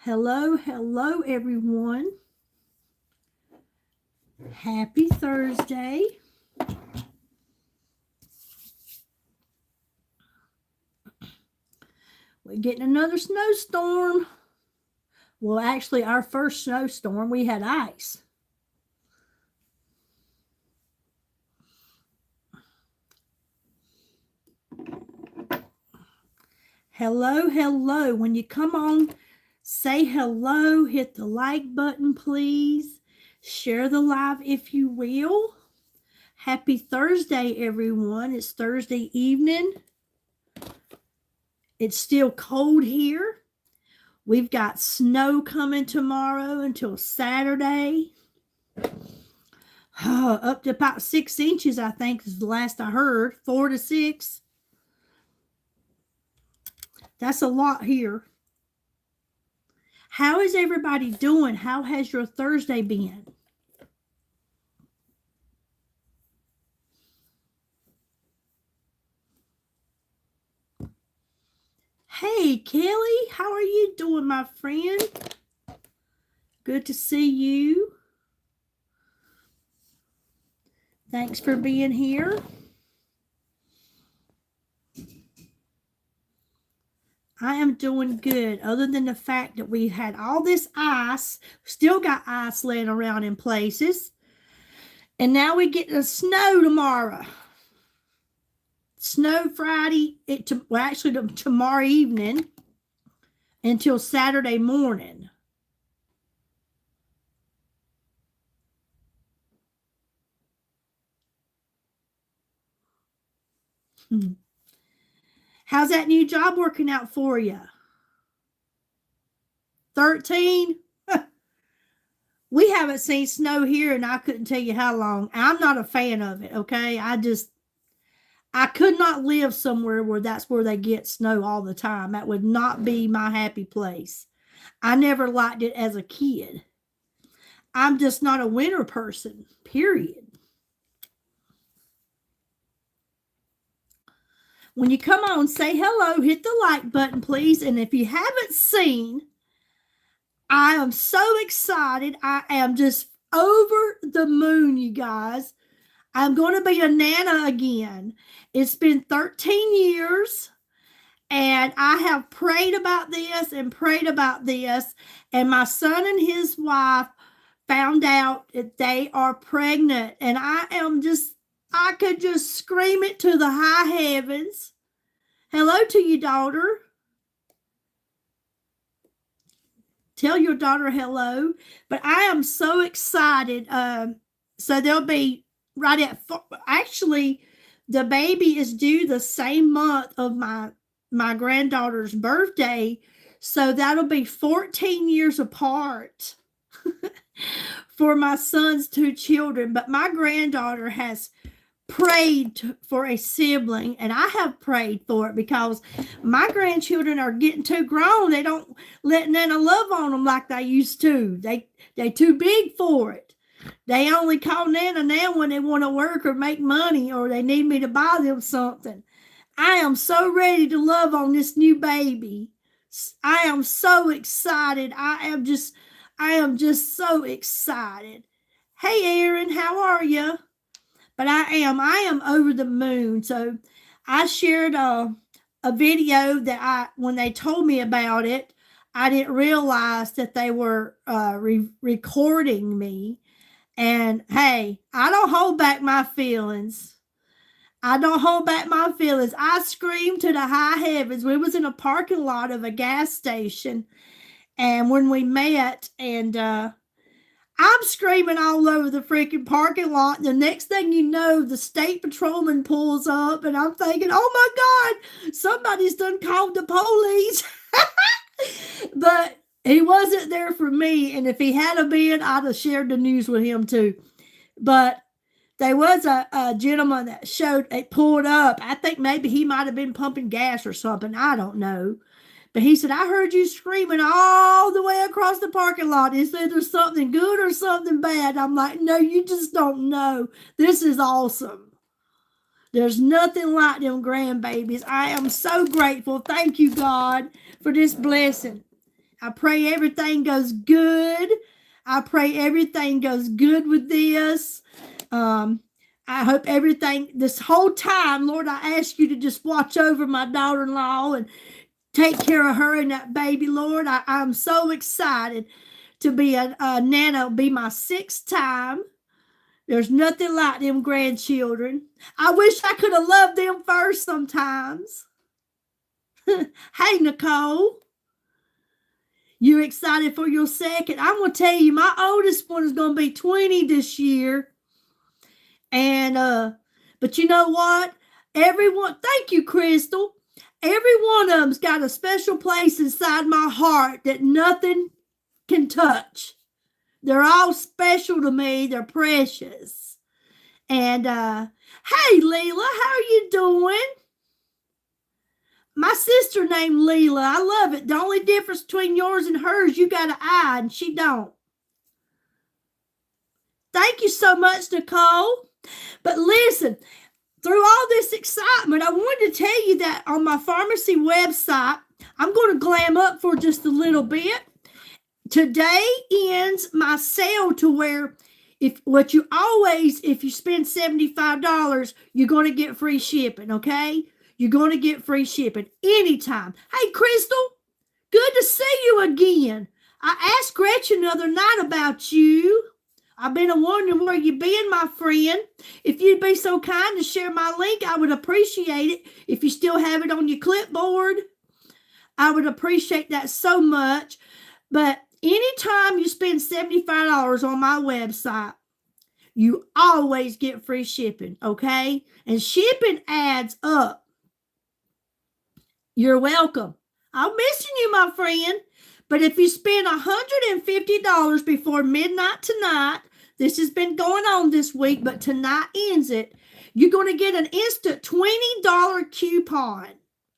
Hello, hello, everyone. Happy Thursday. We're getting another snowstorm. Well, actually, our first snowstorm, we had ice. Hello, hello. When you come on, say hello, hit the like button, please. Share the live if you will. Happy Thursday, everyone. It's Thursday evening. It's still cold here. We've got snow coming tomorrow until Saturday. Up to about 6 inches, I think, is the last I heard. 4 to 6. That's a lot here. How is everybody doing? How has your Thursday been? Hey, Kelly, how are you doing, my friend? Good to see you. Thanks for being here. I am doing good, other than the fact that we had all this ice, still got ice laying around in places, and now we get the snow tomorrow. Snow Friday, actually tomorrow evening until Saturday morning. How's that new job working out for you? 13? We haven't seen snow here, and I couldn't tell you how long. I'm not a fan of it, okay? I could not live somewhere where that's where they get snow all the time. That would not be my happy place. I never liked it as a kid. I'm just not a winter person, period. When you come on, say hello, hit the like button, please. And if you haven't seen, I am so excited. I am just over the moon, you guys. I'm going to be a Nana again. It's been 13 years, and I have prayed about this and prayed about this. And my son and his wife found out that they are pregnant. And I could just scream it to the high heavens. Hello to you, daughter. Tell your daughter hello. But I am so excited. So they'll be right at, actually, the baby is due the same month of my granddaughter's birthday. So that'll be 14 years apart for my son's 2 children. But my granddaughter has prayed for a sibling, and I have prayed for it because my grandchildren are getting too grown. They don't let Nana love on them like they used to. They too big for it. They only call Nana now when they want to work or make money or they need me to buy them something. I am so ready to love on this new baby. I am so excited. I am just so excited. Hey, Aaron, how are you? But I am over the moon. So I shared a video that when they told me about it, I didn't realize that they were recording me. And hey, I don't hold back my feelings. I don't hold back my feelings. I screamed to the high heavens. We was in a parking lot of a gas station. And when we met, and I'm screaming all over the freaking parking lot. And the next thing you know, the state patrolman pulls up, and I'm thinking, oh my God, somebody's done called the police. But he wasn't there for me. And if he had been, I'd have shared the news with him too. But there was a gentleman that pulled up. I think maybe he might have been pumping gas or something. I don't know. But he said, I heard you screaming all the way across the parking lot. He said, there's something good or something bad. I'm like, no, you just don't know. This is awesome. There's nothing like them grandbabies. I am so grateful. Thank you, God, for this blessing. I pray everything goes good. I pray everything goes good with this. I hope everything, this whole time, Lord, I ask you to just watch over my daughter-in-law and take care of her and that baby, Lord. I'm so excited to be a Nana. It'll be my 6th time. There's nothing like them grandchildren. I wish I could have loved them first sometimes. Hey, Nicole. You excited for your second? I'm going to tell you, my oldest one is going to be 20 this year. And, but you know what? Everyone, thank you, Crystal. Every one of them's got a special place inside my heart that nothing can touch. They're all special to me. They're precious. And, hey, Leela, how are you doing? My sister named Leela. I love it. The only difference between yours and hers, you got an eye and she don't. Thank you so much, Nicole. But listen, through all this excitement, I wanted to tell you that on my pharmacy website, I'm going to glam up for just a little bit. Today ends my sale to where if you spend $75, you're going to get free shipping, okay? You're going to get free shipping anytime. Hey, Crystal, good to see you again. I asked Gretchen the other night about you. I've been wondering where you been, my friend. If you'd be so kind to share my link, I would appreciate it. If you still have it on your clipboard, I would appreciate that so much. But anytime you spend $75 on my website, you always get free shipping, okay? And shipping adds up. You're welcome. I'm missing you, my friend. But if you spend $150 before midnight tonight, this has been going on this week, but tonight ends it, you're going to get an instant $20 coupon,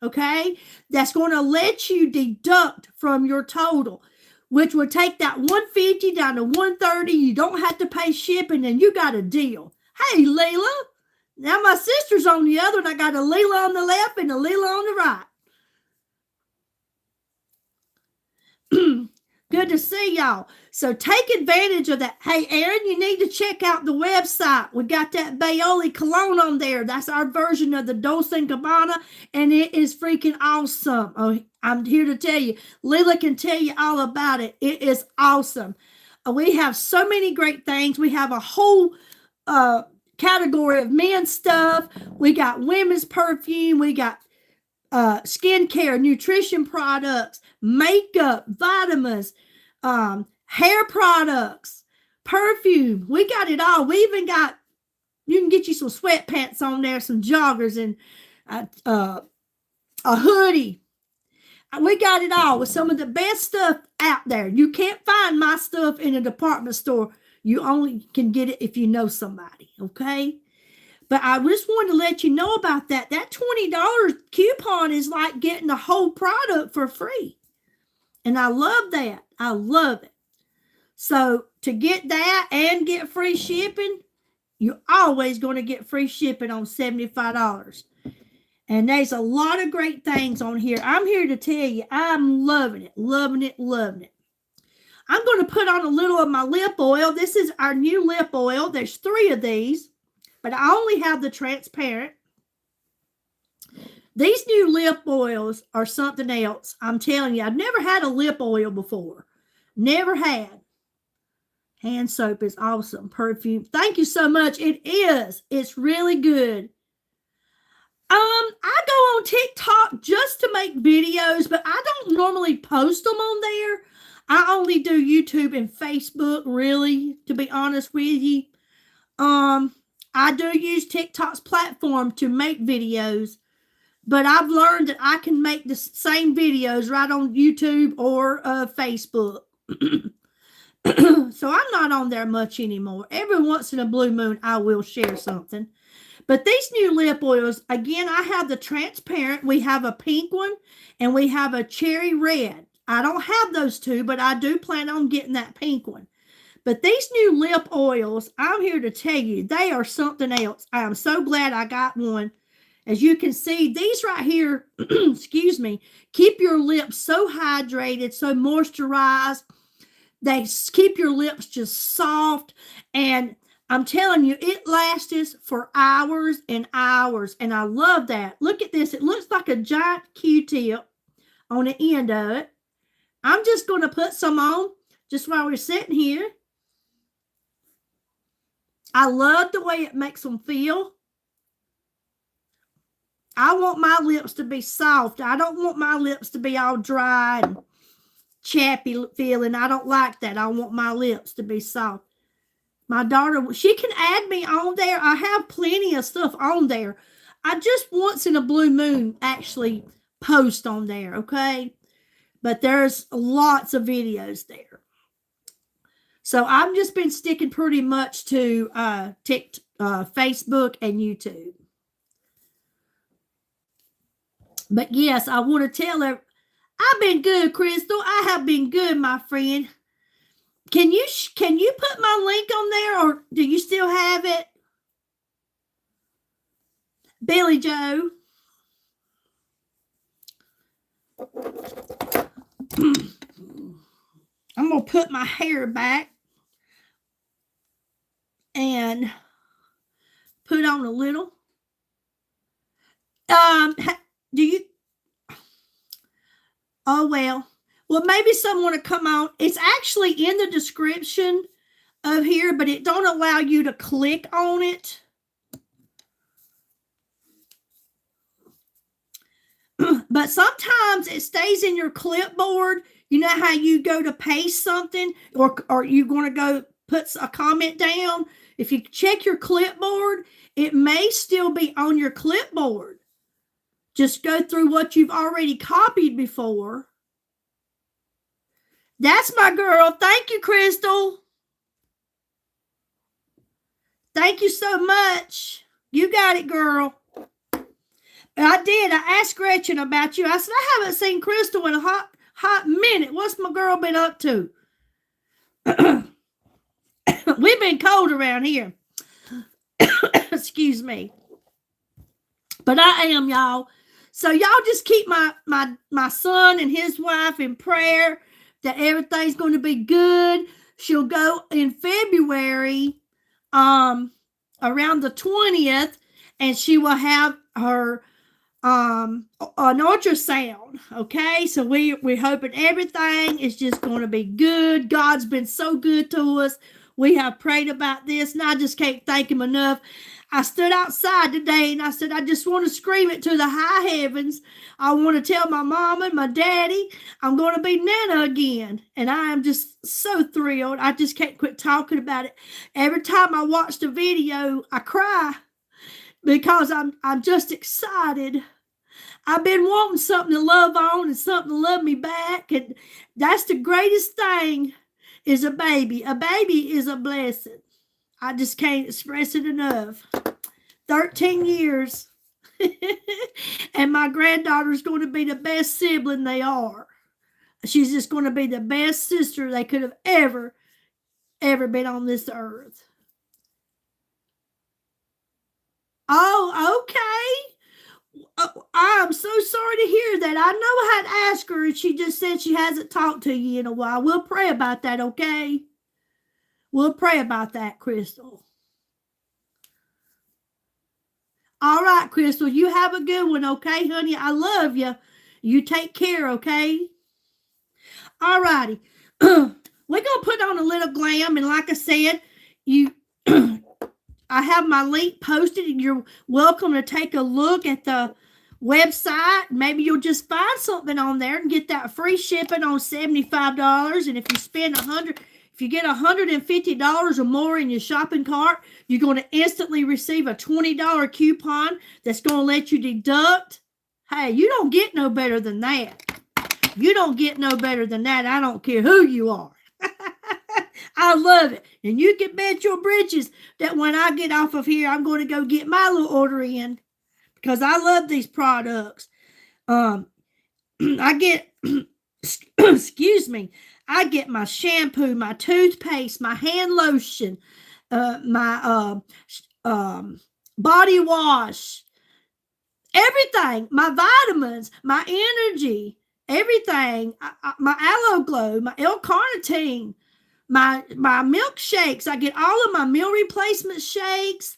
okay? That's going to let you deduct from your total, which would take that $150 down to $130. You don't have to pay shipping, and you got a deal. Hey, Leela. Now my sister's on the other, and I got a Leela on the left and a Leela on the right. Good to see y'all. So take advantage of that. Hey, Aaron, you need to check out the website. We got that Baoli cologne on there. That's our version of the Dolce & Gabbana, and it is freaking awesome. Oh, I'm here to tell you. Lila can tell you all about it. It is awesome. We have so many great things. We have a whole category of men's stuff. We got women's perfume. We got skincare, nutrition products, makeup, vitamins, hair products, perfume. We got it all. We even got, you can get you some sweatpants on there, some joggers, and a hoodie. We got it all with some of the best stuff out there. You can't find my stuff in a department store. You only can get it if you know somebody, okay? But I just wanted to let you know about that. That $20 coupon is like getting the whole product for free. And I love that. I love it. So to get that and get free shipping, you're always going to get free shipping on $75. And there's a lot of great things on here. I'm here to tell you, I'm loving it, loving it, loving it. I'm going to put on a little of my lip oil. This is our new lip oil. There's 3 of these. But I only have the transparent. These new lip oils are something else. I'm telling you, I've never had a lip oil before. Never had. Hand soap is awesome. Perfume. Thank you so much. It is. It's really good. I go on TikTok just to make videos, but I don't normally post them on there. I only do YouTube and Facebook, really, to be honest with you. I do use TikTok's platform to make videos, but I've learned that I can make the same videos right on YouTube or Facebook. So I'm not on there much anymore. Every once in a blue moon, I will share something. But these new lip oils, again, I have the transparent. We have a pink one, and we have a cherry red. I don't have those 2, but I do plan on getting that pink one. But these new lip oils, I'm here to tell you, they are something else. I am so glad I got one. As you can see, these right here, excuse me, keep your lips so hydrated, so moisturized. They keep your lips just soft. And I'm telling you, it lasts for hours and hours. And I love that. Look at this. It looks like a giant Q-tip on the end of it. I'm just going to put some on just while we're sitting here. I love the way it makes them feel. I want my lips to be soft. I don't want my lips to be all dry and chappy feeling. I don't like that. I want my lips to be soft. My daughter, she can add me on there. I have plenty of stuff on there. I just once in a blue moon actually post on there, okay? But there's lots of videos there. So I've just been sticking pretty much to Facebook and YouTube. But yes, I want to tell her, I've been good, Crystal. I have been good, my friend. Can you put my link on there, or do you still have it? Billy Joe. I'm going to put my hair back and put on a little. Do you? Oh, well, maybe someone to come on. It's actually in the description of here, but it don't allow you to click on it. But sometimes it stays in your clipboard. You know how you go to paste something, or you're going to go put a comment down. If you check your clipboard, it may still be on your clipboard. Just go through what you've already copied before. That's my girl. Thank you, Crystal. Thank you so much. You got it, girl. I did. I asked Gretchen about you. I said, I haven't seen Crystal in a hot minute. What's my girl been up to? We've been cold around here. Excuse me. But I am, y'all. So y'all just keep my son and his wife in prayer that everything's going to be good. She'll go in February, around the 20th, and she will have her an ultrasound. Okay, so we're hoping everything is just going to be good. God's been so good to us. We have prayed about this, and I just can't thank him enough. I stood outside today and I said, I just want to scream it to the high heavens. I want to tell my mama and my daddy I'm going to be Nana again. And I am just so thrilled. I just can't quit talking about it. Every time I watch the video, I cry because I'm just excited. I've been wanting something to love on and something to love me back. And that's the greatest thing, is a baby. A baby is a blessing. I just can't express it enough. 13 years. And my granddaughter's going to be the best sibling they are. She's just going to be the best sister they could have ever been on this earth. Oh, okay. I'm so sorry to hear that. I know I had to ask her, and she just said she hasn't talked to you in a while. We'll pray about that, okay? We'll pray about that, Crystal. All right, Crystal, you have a good one, okay, honey? I love you. You take care, okay? All righty. We're going to put on a little glam, and like I said, I have my link posted, and you're welcome to take a look at the website. Maybe you'll just find something on there and get that free shipping on $75. And if you spend if you get $150 or more in your shopping cart, you're going to instantly receive a $20 coupon that's going to let you deduct. Hey, you don't get no better than that. You don't get no better than that. I don't care who you are. I love it. And you can bet your britches that when I get off of here, I'm going to go get my little order in, because I love these products. I get, excuse me, I get my shampoo, my toothpaste, my hand lotion, my body wash, everything, my vitamins, my energy, everything, my aloe glow, my L-carnitine, my milkshakes. I get all of my meal replacement shakes.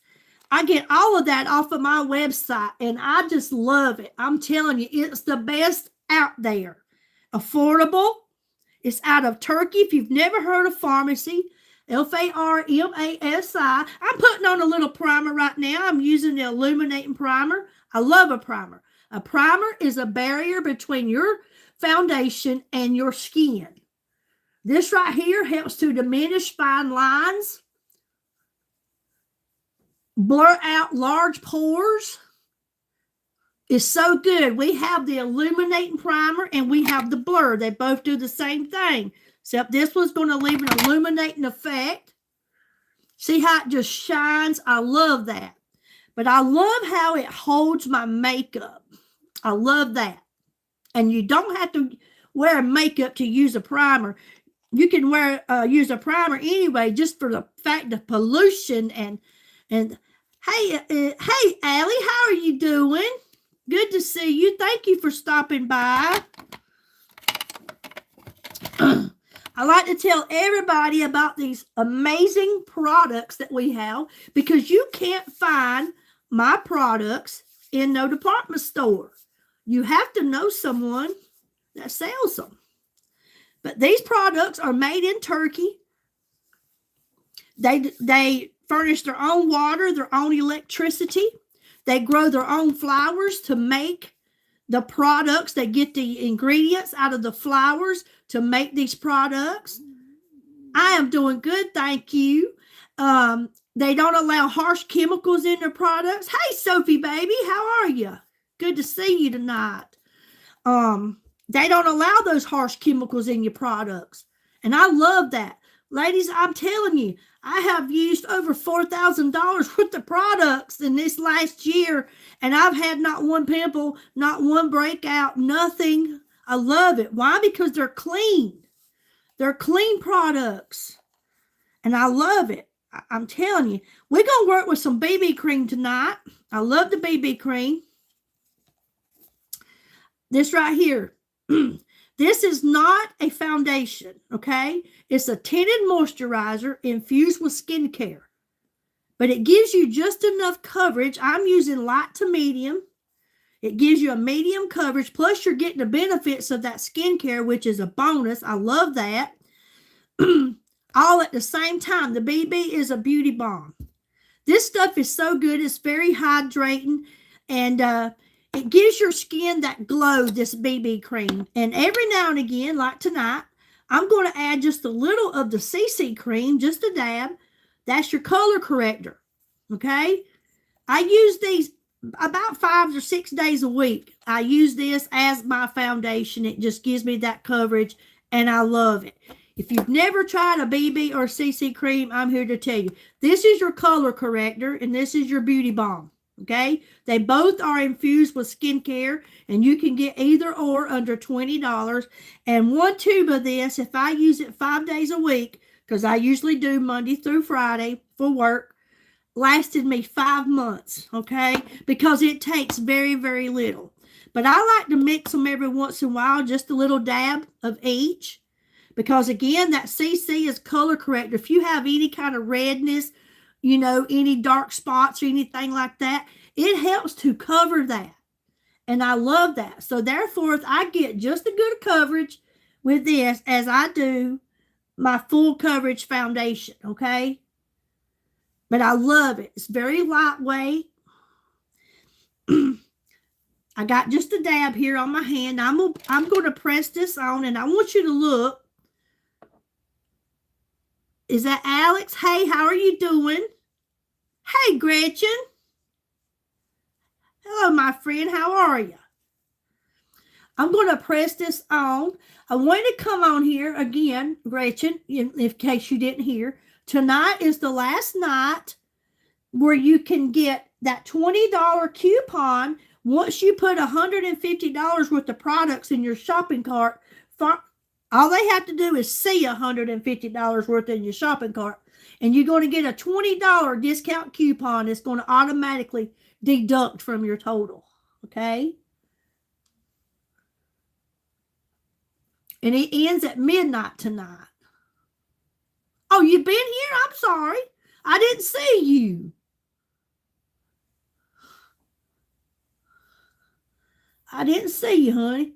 I get all of that off of my website, and I just love it. I'm telling you, it's the best out there. Affordable. It's out of Turkey. If you've never heard of Pharmacy, Farmasi. I'm putting on a little primer right now. I'm using the illuminating primer. I love a primer. A primer is a barrier between your foundation and your skin. This right here helps to diminish fine lines, blur out large pores. It's so good. We have the illuminating primer and we have the blur. They both do the same thing, except this one's going to leave an illuminating effect. See how it just shines? I love that. But I love how it holds my makeup. I love that. And you don't have to wear makeup to use a primer. You can use a primer anyway, just for the fact of pollution and hey, Allie, how are you doing? Good to see you. Thank you for stopping by. I like to tell everybody about these amazing products that we have, because you can't find my products in no department store. You have to know someone that sells them. But these products are made in Turkey. They furnish their own water, their own electricity. They grow their own flowers to make the products. They get the ingredients out of the flowers to make these products. I am doing good, thank you. They don't allow harsh chemicals in their products. Hey, Sophie, baby, how are you? Good to see you tonight. They don't allow those harsh chemicals in your products. And I love that. Ladies, I'm telling you, I have used over $4,000 worth of products in this last year, and I've had not one pimple, not one breakout, nothing. I love it. Why? Because they're clean. They're clean products, and I love it. I'm telling you, we're going to work with some BB cream tonight. I love the BB cream. This right here. This is not a foundation, okay? It's a tinted moisturizer infused with skincare. But it gives you just enough coverage. I'm using light to medium. It gives you a medium coverage, plus you're getting the benefits of that skincare, which is a bonus. I love that. All at the same time. The BB is a beauty balm. This stuff is so good. It's very hydrating, and it gives your skin that glow, this BB cream. And every now and again, like tonight, I'm going to add just a little of the CC cream, just a dab. That's your color corrector, okay? I use these about 5 or 6 days a week. I use this as my foundation. It just gives me that coverage, and I love it. If you've never tried a BB or CC cream, I'm here to tell you. This is your color corrector, and this is your beauty balm. Okay, they both are infused with skincare, and you can get either or under $20. And one tube of this, if I use it 5 days a week, because I usually do Monday through Friday for work, lasted me 5 months. Okay, because it takes very, very little. But I like to mix them every once in a while, just a little dab of each, because again, that CC is color corrector. If you have any kind of redness, you know, any dark spots or anything like that, it helps to cover that. And I love that. So therefore, I get just as good coverage with this as I do my full coverage foundation, okay? But I love it. It's very lightweight. I got just a dab here on my hand. I'm going to press this on, and I want you to look. Is that Alex? Hey, how are you doing? Hey, Gretchen. Hello, my friend. How are you? I'm going to press this on. I want to come on here again, Gretchen, in case you didn't hear. Tonight is the last night where you can get that $20 coupon once you put $150 worth of products in your shopping cart. All they have to do is see $150 worth in your shopping cart, and you're going to get a $20 discount coupon that's going to automatically deduct from your total. okay? And it ends at midnight tonight. Oh, you've been here? I'm sorry. I didn't see you. I didn't see you, honey.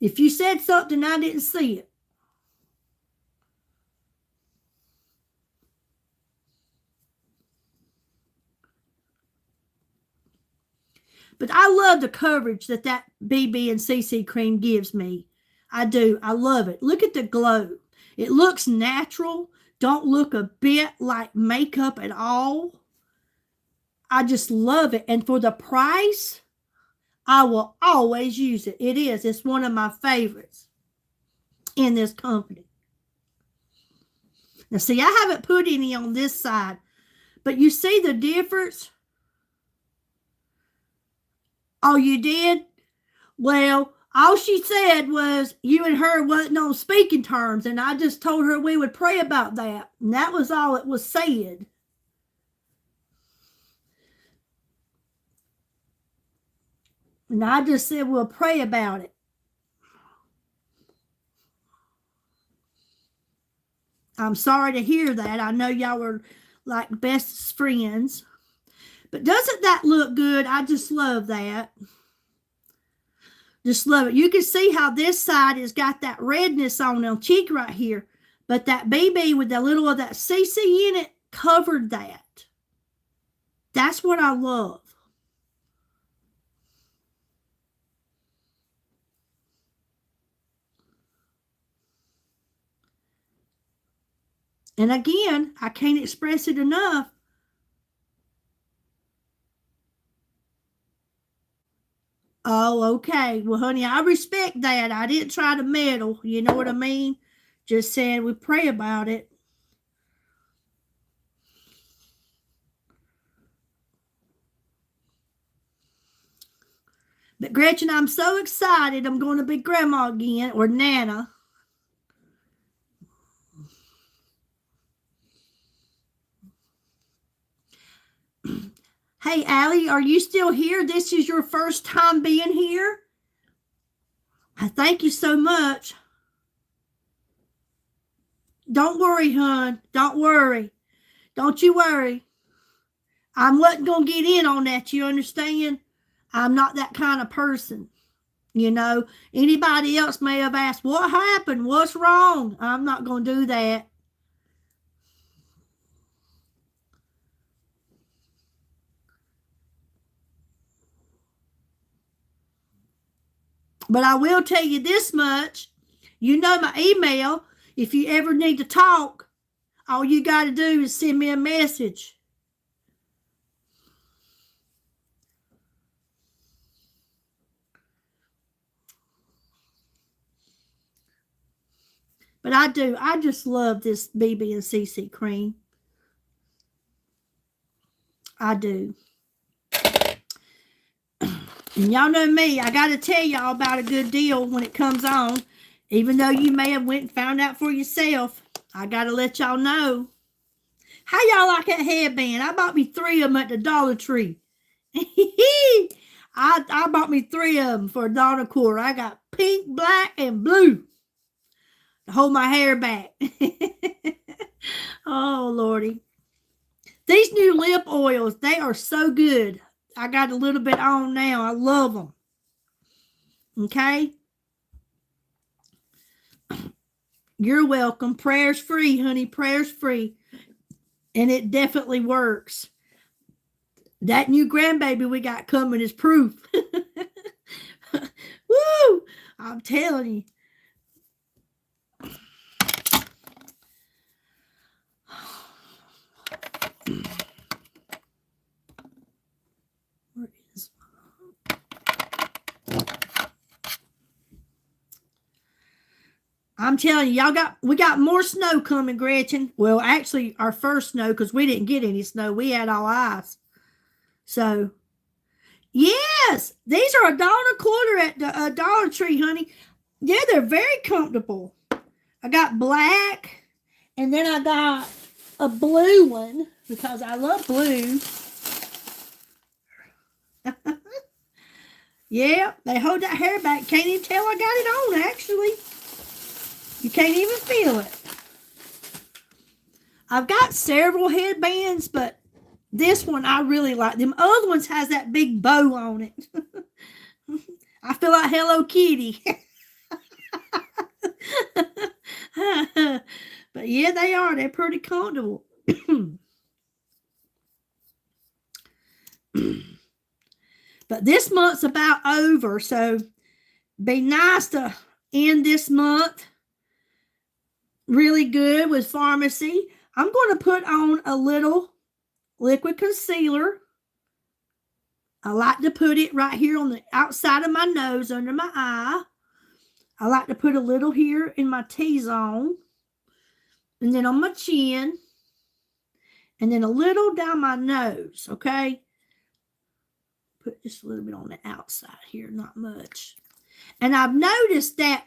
If you said something, I didn't see it. But I love the coverage that BB and CC cream gives me. I do. I love it. Look at the glow. It looks natural. Don't look a bit like makeup at all. I just love it. And for the price, I will always use it. It is. It's one of my favorites in this company. Now, see, I haven't put any on this side, but you see the difference? Oh, you did? Well, all she said was you and her wasn't on speaking terms, and I just told her we would pray about that. And that was all it was said. And I just said we'll pray about it. I'm sorry to hear that. I know y'all were like best friends. But doesn't that look good? I just love that. Just love it. You can see how this side has got that redness on the cheek right here. But that BB with a little of that CC in it covered that. That's what I love. And again, I can't express it enough. Oh, okay. Well, honey, I respect that. I didn't try to meddle. You know what I mean? Just said we pray about it. But Gretchen, I'm so excited. I'm going to be grandma again, or Nana. Hey, Allie, are you still here? This is your first time being here? I thank you so much. Don't worry, hon. Don't worry. Don't you worry. I'm not going to get in on that, you understand? I'm not that kind of person. You know, anybody else may have asked, what happened? What's wrong? I'm not going to do that. But I will tell you this much. You know my email. If you ever need to talk, all you got to do is send me a message. But I do. I just love this BB and CC cream. I do. And y'all know me. I got to tell y'all about a good deal when it comes on. Even though you may have went and found out for yourself, I got to let y'all know. How y'all like that headband? I bought me 3 of them at the Dollar Tree. I bought me 3 of them for $1.25. I got pink, black, and blue to hold my hair back. Oh, Lordy. These new lip oils, they are so good. I got a little bit on now. I love them. Okay? You're welcome. Prayers free, honey. Prayers free. And it definitely works. That new grandbaby we got coming is proof. Woo! I'm telling you. Where is I'm telling you, we got more snow coming, Gretchen. Well, actually, our first snow, because we didn't get any snow. We had all ice. So, yes, these are $1.25 at the Dollar Tree, honey. Yeah, they're very comfortable. I got black, and then I got a blue one because I love blue. Yeah, they hold that hair back. Can't even tell I got it on, actually. You can't even feel it. I've got several headbands, but this one I really like. Them other ones has that big bow on it. I feel like Hello Kitty. But yeah, they are. They're pretty comfortable. But this month's about over, so be nice to end this month really good with pharmacy. I'm going to put on a little liquid concealer. I like to put it right here on the outside of my nose under my eye. I like to put a little here in my T-zone, and then on my chin, and then a little down my nose, okay? Put just a little bit on the outside here, not much. And I've noticed that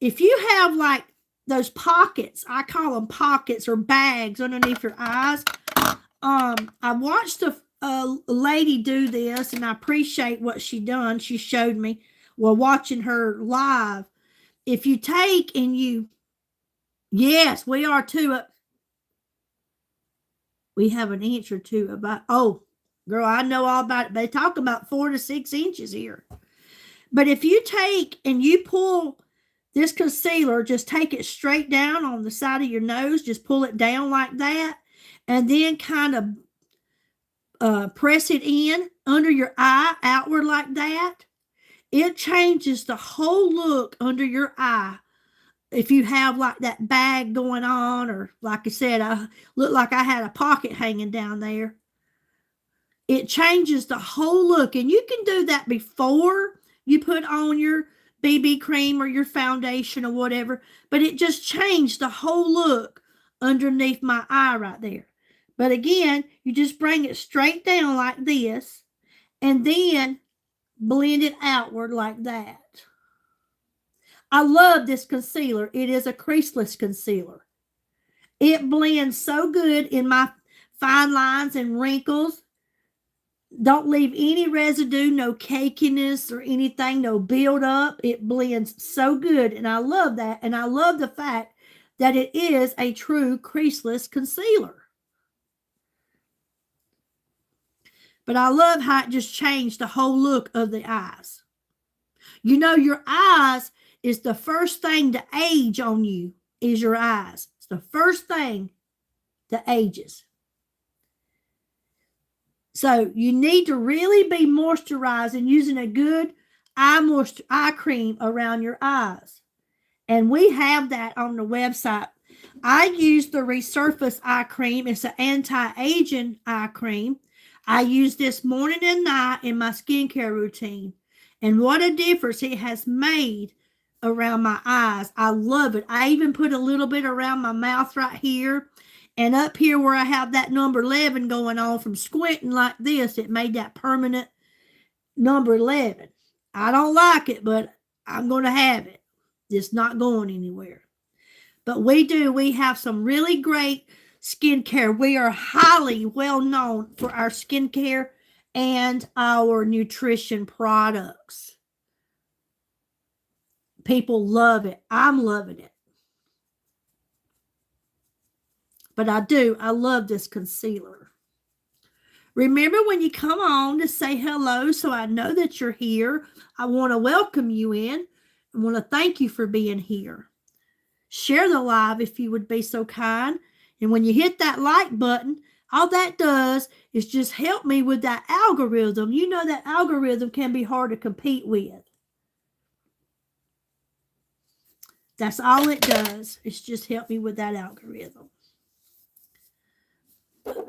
if you have like those pockets, I call them pockets or bags underneath your eyes. I watched a lady do this, and I appreciate what she done. She showed me while watching her live. If you take and you, yes, we are too. We have an inch or two about, oh, girl, I know all about it. They talk about 4 to 6 inches here. But if you take and you pull this concealer, just take it straight down on the side of your nose, just pull it down like that, and then kind of press it in under your eye, outward like that. It changes the whole look under your eye. If you have like that bag going on, or like I said, I look like I had a pocket hanging down there. It changes the whole look, and you can do that before you put on your BB cream or your foundation or whatever, but it just changed the whole look underneath my eye right there. But again, you just bring it straight down like this, and then blend it outward like that. I love this concealer. It is a creaseless concealer. It blends so good in my fine lines and wrinkles. Don't leave any residue, no cakiness or anything, no buildup. It blends so good, and I love that. And I love the fact that it is a true creaseless concealer. But I love how it just changed the whole look of the eyes. You know, your eyes is the first thing to age on you, is your eyes. It's the first thing that ages. So you need to really be moisturizing, using a good eye cream around your eyes. And we have that on the website. I use the Resurface eye cream. It's an anti-aging eye cream. I use this morning and night in my skincare routine. And what a difference it has made around my eyes. I love it. I even put a little bit around my mouth right here. And up here where I have that number 11 going on from squinting like this, it made that permanent number 11. I don't like it, but I'm going to have it. It's not going anywhere. But we have some really great skincare. We are highly well known for our skincare and our nutrition products. People love it. I'm loving it. But I love this concealer. Remember, when you come on, to say hello so I know that you're here. I want to welcome you in. I want to thank you for being here. Share the live if you would be so kind. And when you hit that like button, all that does is just help me with that algorithm. You know that algorithm can be hard to compete with. That's all it does. It's just help me with that algorithm.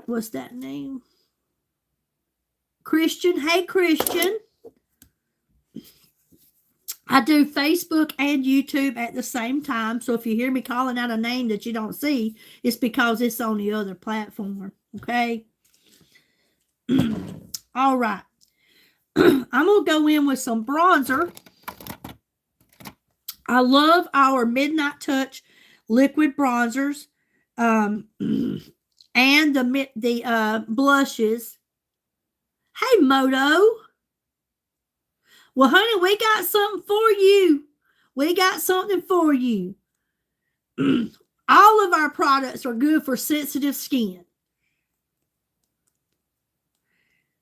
What's that name? Christian. Hey, Christian. I do Facebook and YouTube at the same time. So if you hear me calling out a name that you don't see, it's because it's on the other platform. Okay. All right. I'm going to go in with some bronzer. I love our Midnight Touch liquid bronzers. And the blushes. Hey, Moto. Well, honey, we got something for you. We got something for you. All of our products are good for sensitive skin.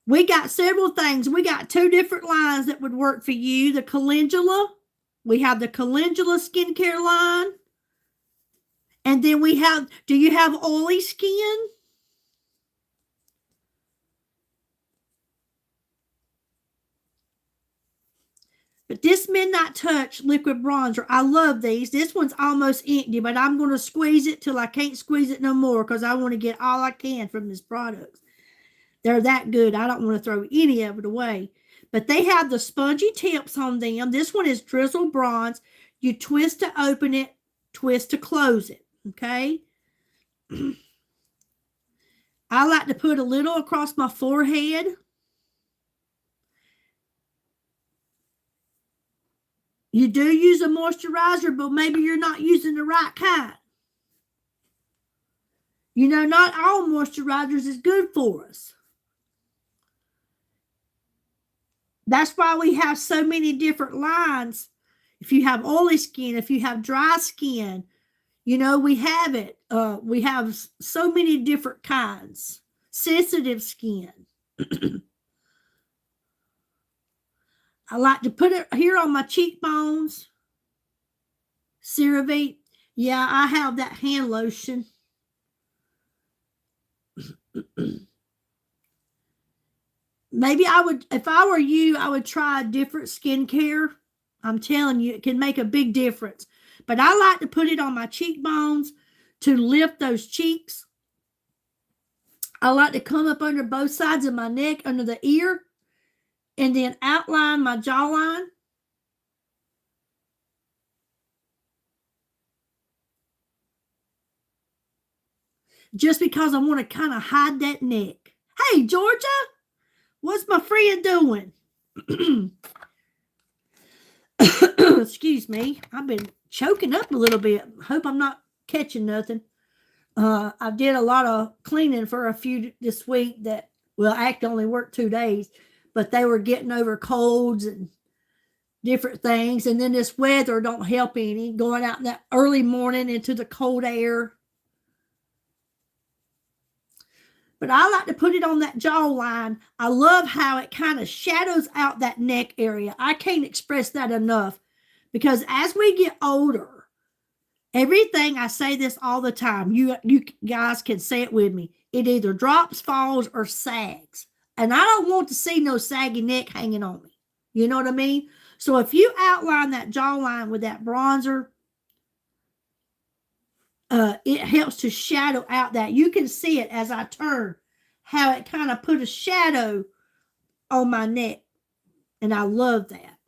We got several things. We got 2 different lines that would work for you. The calendula. We have the calendula skincare line. And then we have, do you have oily skin? But this Midnight Touch liquid bronzer, I love these. This one's almost empty, but I'm going to squeeze it till I can't squeeze it no more because I want to get all I can from this product. They're that good. I don't want to throw any of it away. But they have the spongy tips on them. This one is Drizzle Bronze. You twist to open it, twist to close it. Okay? I like to put a little across my forehead. You do use a moisturizer, but maybe you're not using the right kind. You know, not all moisturizers is good for us. That's why we have so many different lines. If you have oily skin, if you have dry skin, you know, we have it. We have so many different kinds. Sensitive skin. I like to put it here on my cheekbones. CeraVe. Yeah, I have that hand lotion. Maybe I would, if I were you, I would try a different skincare. I'm telling you, it can make a big difference. But I like to put it on my cheekbones to lift those cheeks. I like to come up under both sides of my neck, under the ear, and then outline my jawline. Just because I want to kind of hide that neck. Hey, Georgia, what's my friend doing? Excuse me. I've been choking up a little bit. Hope I'm not catching nothing. I did a lot of cleaning for a few this week that, well, I actually only worked 2 days, but they were getting over colds and different things. And then this weather don't help any, going out in that early morning into the cold air. But I like to put it on that jawline. I love how it kind of shadows out that neck area. I can't express that enough because as we get older, everything, I say this all the time, you guys can say it with me, it either drops, falls, or sags. And I don't want to see no saggy neck hanging on me. You know what I mean? So if you outline that jawline with that bronzer, it helps to shadow out that. You can see it as I turn, how it kind of put a shadow on my neck. And I love that.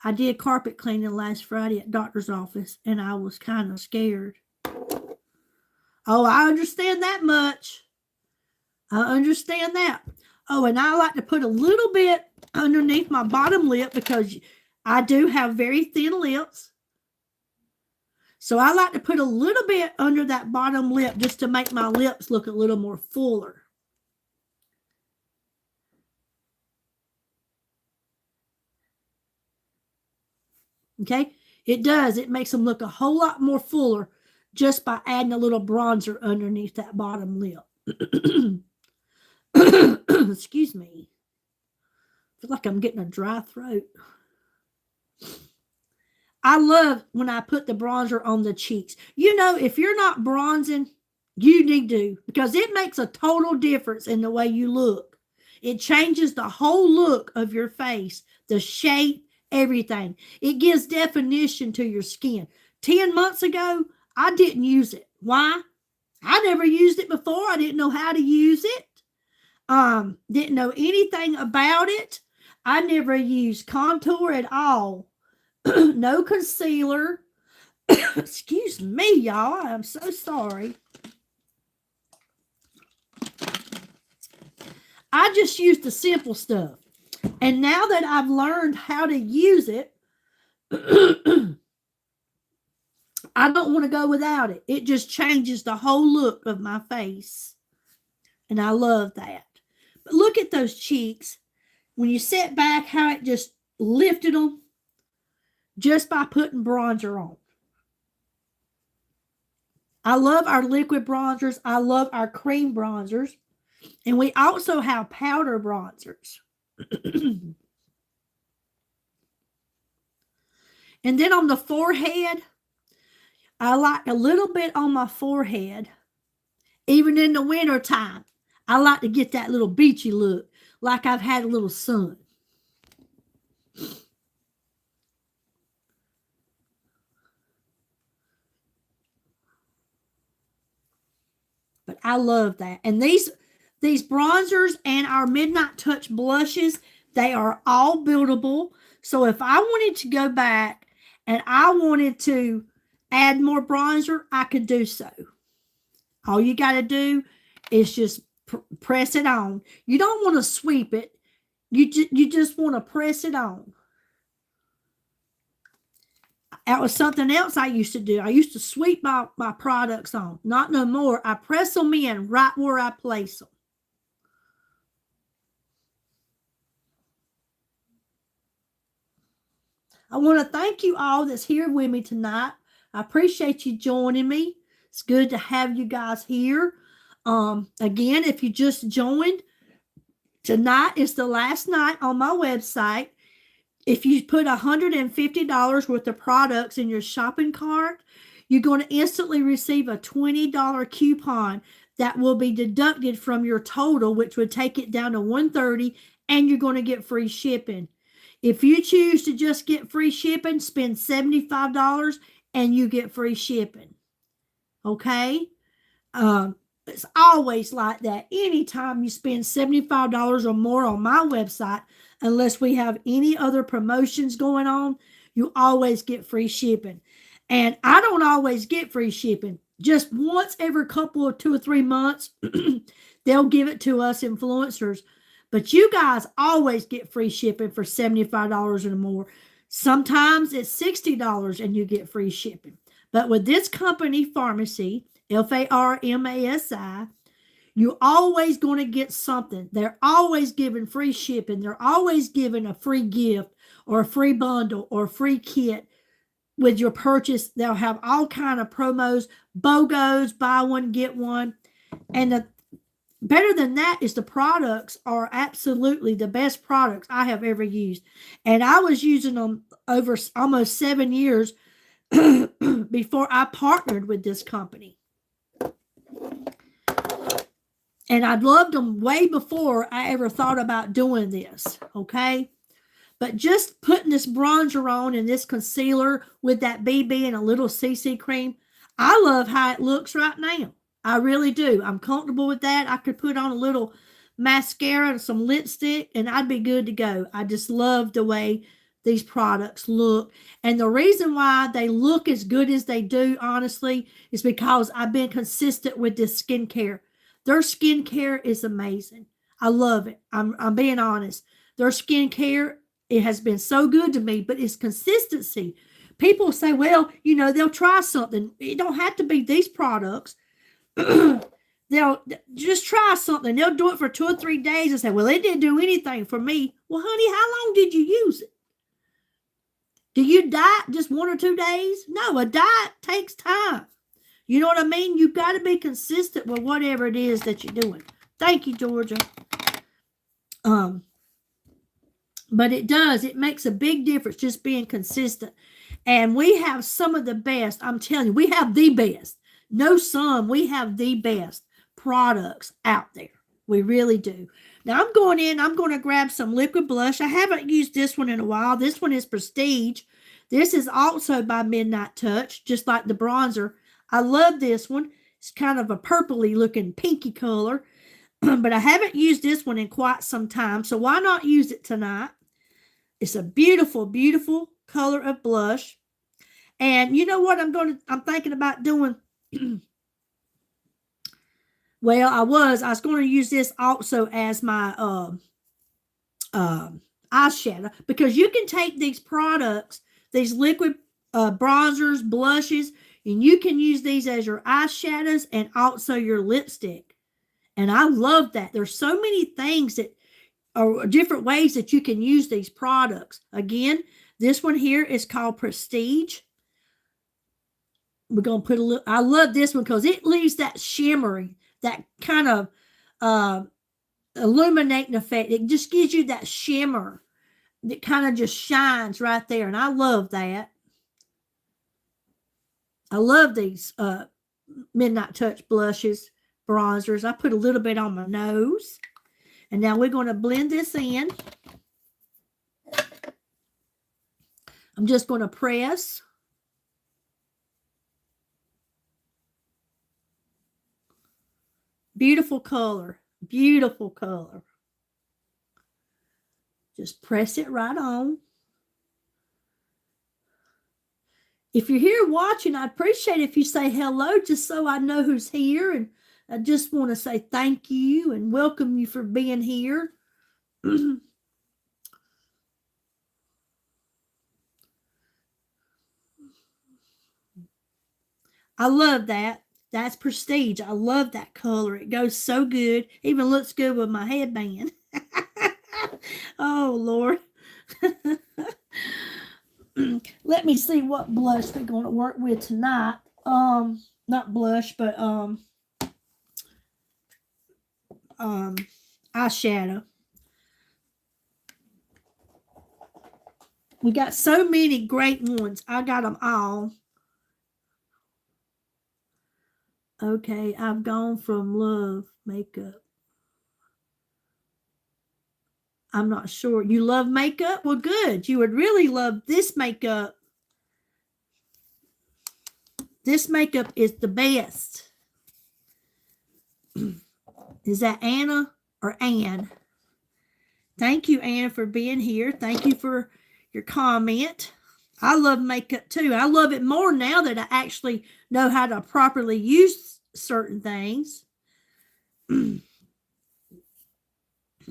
I did carpet cleaning last Friday at doctor's office, and I was kind of scared. Oh, I understand that much. I understand that. Oh, and I like to put a little bit underneath my bottom lip because I do have very thin lips. So I like to put a little bit under that bottom lip just to make my lips look a little more fuller. Okay, it does. It makes them look a whole lot more fuller just by adding a little bronzer underneath that bottom lip. Excuse me. I feel like I'm getting a dry throat. I love when I put the bronzer on the cheeks. You know, if you're not bronzing, you need to, because it makes a total difference in the way you look. It changes the whole look of your face, the shape, everything. It gives definition to your skin. 10 months ago, I didn't use it. Why? I never used it before. I didn't know how to use it. Didn't know anything about it. I never used contour at all. No concealer. Excuse me, y'all. I'm so sorry. I just used the simple stuff. And now that I've learned how to use it, I don't want to go without it. It just changes the whole look of my face. And I love that. But look at those cheeks. When you sit back, how it just lifted them just by putting bronzer on. I love our liquid bronzers. I love our cream bronzers. And we also have powder bronzers. And then on the forehead, I like a little bit on my forehead. Even in the winter time, I like to get that little beachy look, like I've had a little sun. But I love that. And these bronzers and our Midnight Touch blushes, they are all buildable. So if I wanted to go back and I wanted to add more bronzer, I could do so. All you got to do is just press it on. You don't want to sweep it. You just want to press it on. That was something else I used to do. I used to sweep my products on. Not no more. I press them in right where I place them. I want to thank you all that's here with me tonight. I appreciate you joining me. It's good to have you guys here. Again, if you just joined, tonight is the last night on my website. If you put $150 worth of products in your shopping cart, you're going to instantly receive a $20 coupon that will be deducted from your total, which would take it down to $130, and you're going to get free shipping. If you choose to just get free shipping, spend $75 and you get free shipping. Okay? It's always like that. Anytime you spend $75 or more on my website, unless we have any other promotions going on, you always get free shipping. And I don't always get free shipping. Just once every couple of 2 or 3 months, they'll give it to us influencers. But you guys always get free shipping for $75 or more. Sometimes it's $60 and you get free shipping. But with this company, Pharmacy, Pharmasi, you're always going to get something. They're always giving free shipping. They're always giving a free gift or a free bundle or a free kit with your purchase. They'll have all kind of promos, BOGOs, buy one, get one. And the better than that is the products are absolutely the best products I have ever used. And I was using them over almost 7 years before I partnered with this company. And I loved them way before I ever thought about doing this, okay? But just putting this bronzer on and this concealer with that BB and a little CC cream, I love how it looks right now. I really do. I'm comfortable with that. I could put on a little mascara and some lipstick and I'd be good to go. I just love the way these products look. And the reason why they look as good as they do, honestly, is because I've been consistent with this skincare. Their skincare is amazing. I love it. I'm being honest. Their skincare, it has been so good to me, but it's consistency. People say, well, you know, they'll try something. It don't have to be these products. They'll just try something. They'll do it for 2 or 3 days and say, well, it didn't do anything for me. Well, honey, how long did you use it? Do you diet just 1 or 2 days? No, a diet takes time. You know what I mean? You've got to be consistent with whatever it is that you're doing. Thank you, Georgia. But it does. It makes a big difference just being consistent. And we have some of the best. I'm telling you, we have the best. No some. We have the best products out there. We really do. Now, I'm going to grab some liquid blush. I haven't used this one in a while. This one is Prestige. This is also by Midnight Touch, just like the bronzer. I love this one. It's kind of a purpley looking pinky color, but I haven't used this one in quite some time, so why not use it tonight? It's a beautiful, beautiful color of blush. And you know what I'm thinking about doing? Well, I was going to use this also as my eyeshadow, because you can take these products, these liquid bronzers, blushes, and you can use these as your eyeshadows and also your lipstick. And I love that. There's so many things that or different ways that you can use these products. Again, this one here is called Prestige. We're going to put a little, I love this one because it leaves that shimmering, that kind of illuminating effect. It just gives you that shimmer that kind of just shines right there. And I love that. I love these Midnight Touch blushes, bronzers. I put a little bit on my nose. And now we're going to blend this in. I'm just going to press. Beautiful color. Beautiful color. Just press it right on. If you're here watching, I'd appreciate if you say hello just so I know who's here. And I just want to say thank you and welcome you for being here. I love that. That's Prestige. I love that color. It goes so good. Even looks good with my headband. Oh, Lord. Let me see what blush we're going to work with tonight. Not blush, but eyeshadow. We got so many great ones. I got them all. Okay, I've gone from Love Makeup. I'm not sure. You love makeup? Well, good. You would really love this makeup. This makeup is the best. Is that Anna or Ann? Thank you, Anna, for being here. Thank you for your comment. I love makeup too. I love it more now that I actually know how to properly use certain things.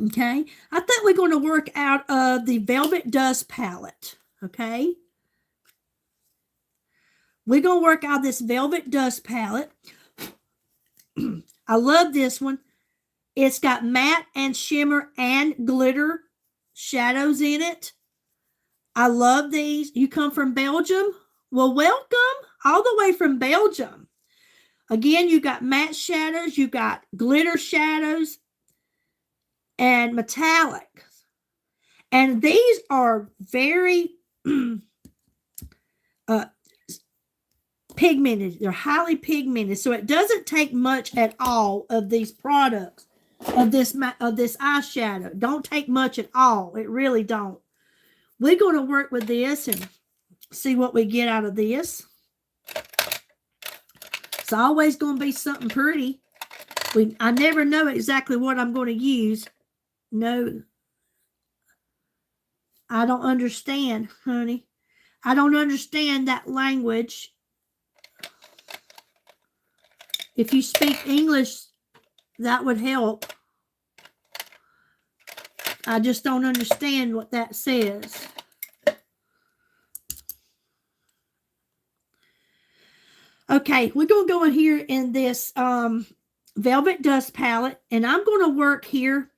Okay. I think we're going to work out of the Velvet Dust palette. Okay. We're going to work out this Velvet Dust palette. I love this one. It's got matte and shimmer and glitter shadows in it. I love these. You come from Belgium? Well, welcome all the way from Belgium. Again, you got matte shadows, you got glitter shadows, and metallic. And these are very pigmented. They're highly pigmented. So it doesn't take much at all of these products, of this eyeshadow. Don't take much at all. It really don't. We're going to work with this and see what we get out of this. It's always going to be something pretty. I never know exactly what I'm going to use. No, I don't understand, honey. I don't understand that language. If you speak English, that would help. I just don't understand what that says. Okay, we're going to go in here in this Velvet Dust palette, and I'm going to work here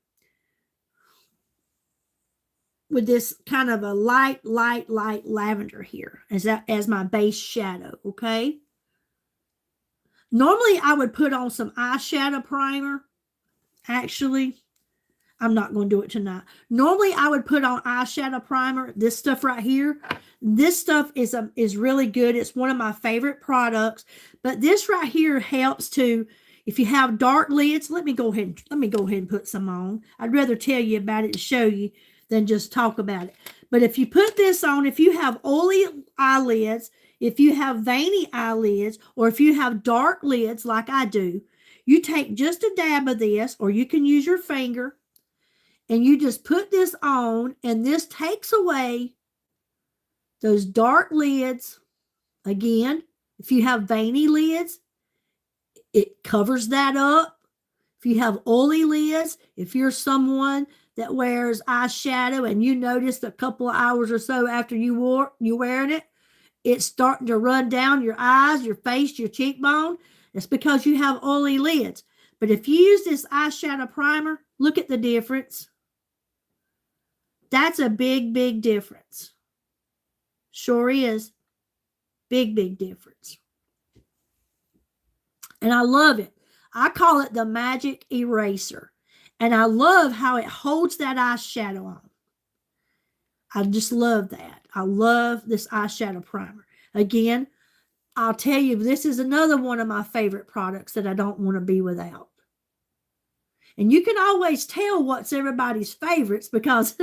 with this kind of a light lavender here as my base shadow, okay? Normally, I would put on some eyeshadow primer. Actually, I'm not going to do it tonight. Normally, I would put on eyeshadow primer, this stuff right here. This stuff is really good. It's one of my favorite products. But this right here helps to, if you have dark lids, let me go ahead and put some on. I'd rather tell you about it and show you than just talk about it. But if you put this on, if you have oily eyelids, if you have veiny eyelids, or if you have dark lids like I do, you take just a dab of this, or you can use your finger, and you just put this on, and this takes away those dark lids. Again, if you have veiny lids, it covers that up. If you have oily lids, if you're someone that wears eyeshadow and you noticed a couple of hours or so after you wearing it, it's starting to run down your eyes, your face, your cheekbone, it's because you have oily lids. But if you use this eyeshadow primer, look at the difference. That's a big, big difference. Sure is. Big, big difference. And I love it. I call it the magic eraser. And I love how it holds that eyeshadow on. I just love that. I love this eyeshadow primer. Again, I'll tell you, this is another one of my favorite products that I don't want to be without. And you can always tell what's everybody's favorites because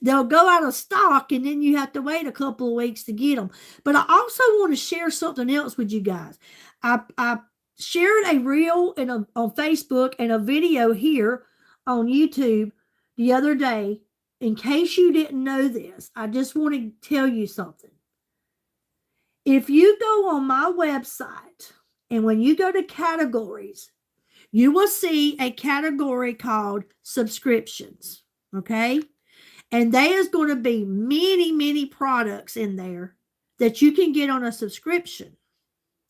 they'll go out of stock and then you have to wait a couple of weeks to get them. But I also want to share something else with you guys. I shared a reel on Facebook and a video here on YouTube the other day. In case you didn't know this, I just want to tell you something. If you go on my website and when you go to categories, you will see a category called subscriptions, okay? And there is going to be many, many products in there that you can get on a subscription,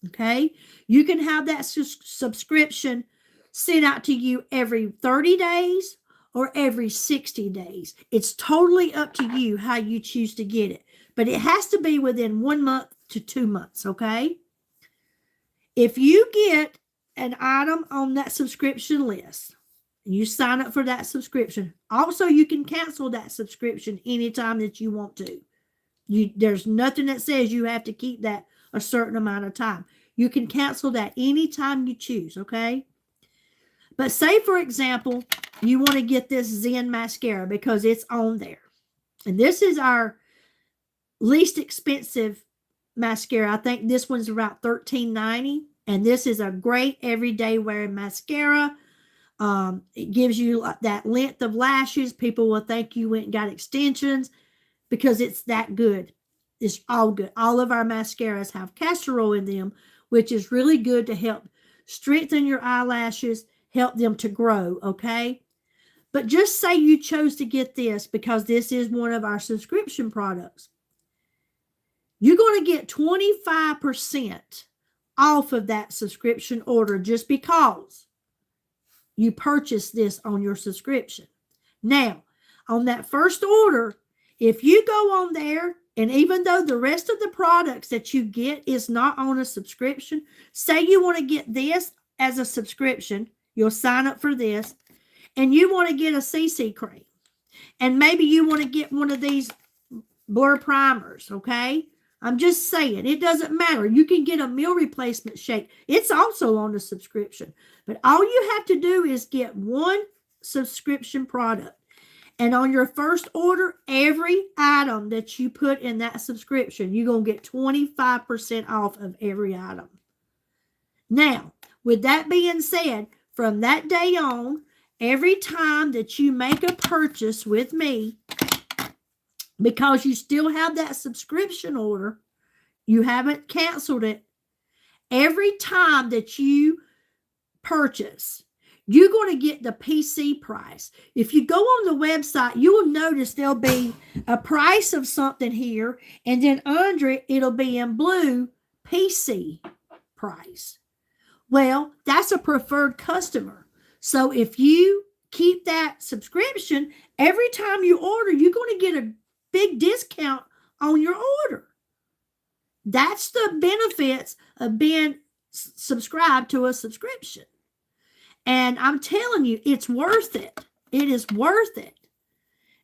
okay? You can have that subscription sent out to you every 30 days or every 60 days. It's totally up to you how you choose to get it. But it has to be within 1 month to 2 months, okay? If you get an item on that subscription list, you sign up for that subscription. Also, you can cancel that subscription anytime that you want to. There's nothing that says you have to keep that a certain amount of time. You can cancel that anytime you choose, okay? But say, for example, you want to get this Zen mascara because it's on there. And this is our least expensive mascara. I think this one's about $13.90. And this is a great everyday wearing mascara. It gives you that length of lashes. People will think you went and got extensions because it's that good. It's all good. All of our mascaras have castor oil in them, which is really good to help strengthen your eyelashes, help them to grow, okay? But just say you chose to get this because this is one of our subscription products. You're going to get 25% off of that subscription order just because you purchased this on your subscription. Now, on that first order, if you go on there, and even though the rest of the products that you get is not on a subscription, say you want to get this as a subscription, you'll sign up for this, and you want to get a CC cream, and maybe you want to get one of these blur primers, okay? I'm just saying, it doesn't matter. You can get a meal replacement shake. It's also on the subscription. But all you have to do is get one subscription product. And on your first order, every item that you put in that subscription, you're going to get 25% off of every item. Now, with that being said, from that day on, every time that you make a purchase with me, because you still have that subscription order, you haven't canceled it. Every time that you purchase, you're going to get the PC price. If you go on the website, you will notice there'll be a price of something here, and then under it, it'll be in blue, PC price. Well, that's a preferred customer. So if you keep that subscription, every time you order, you're going to get a big discount on your order. That's the benefits of being subscribed to a subscription. And I'm telling you, it's worth it. It is worth it.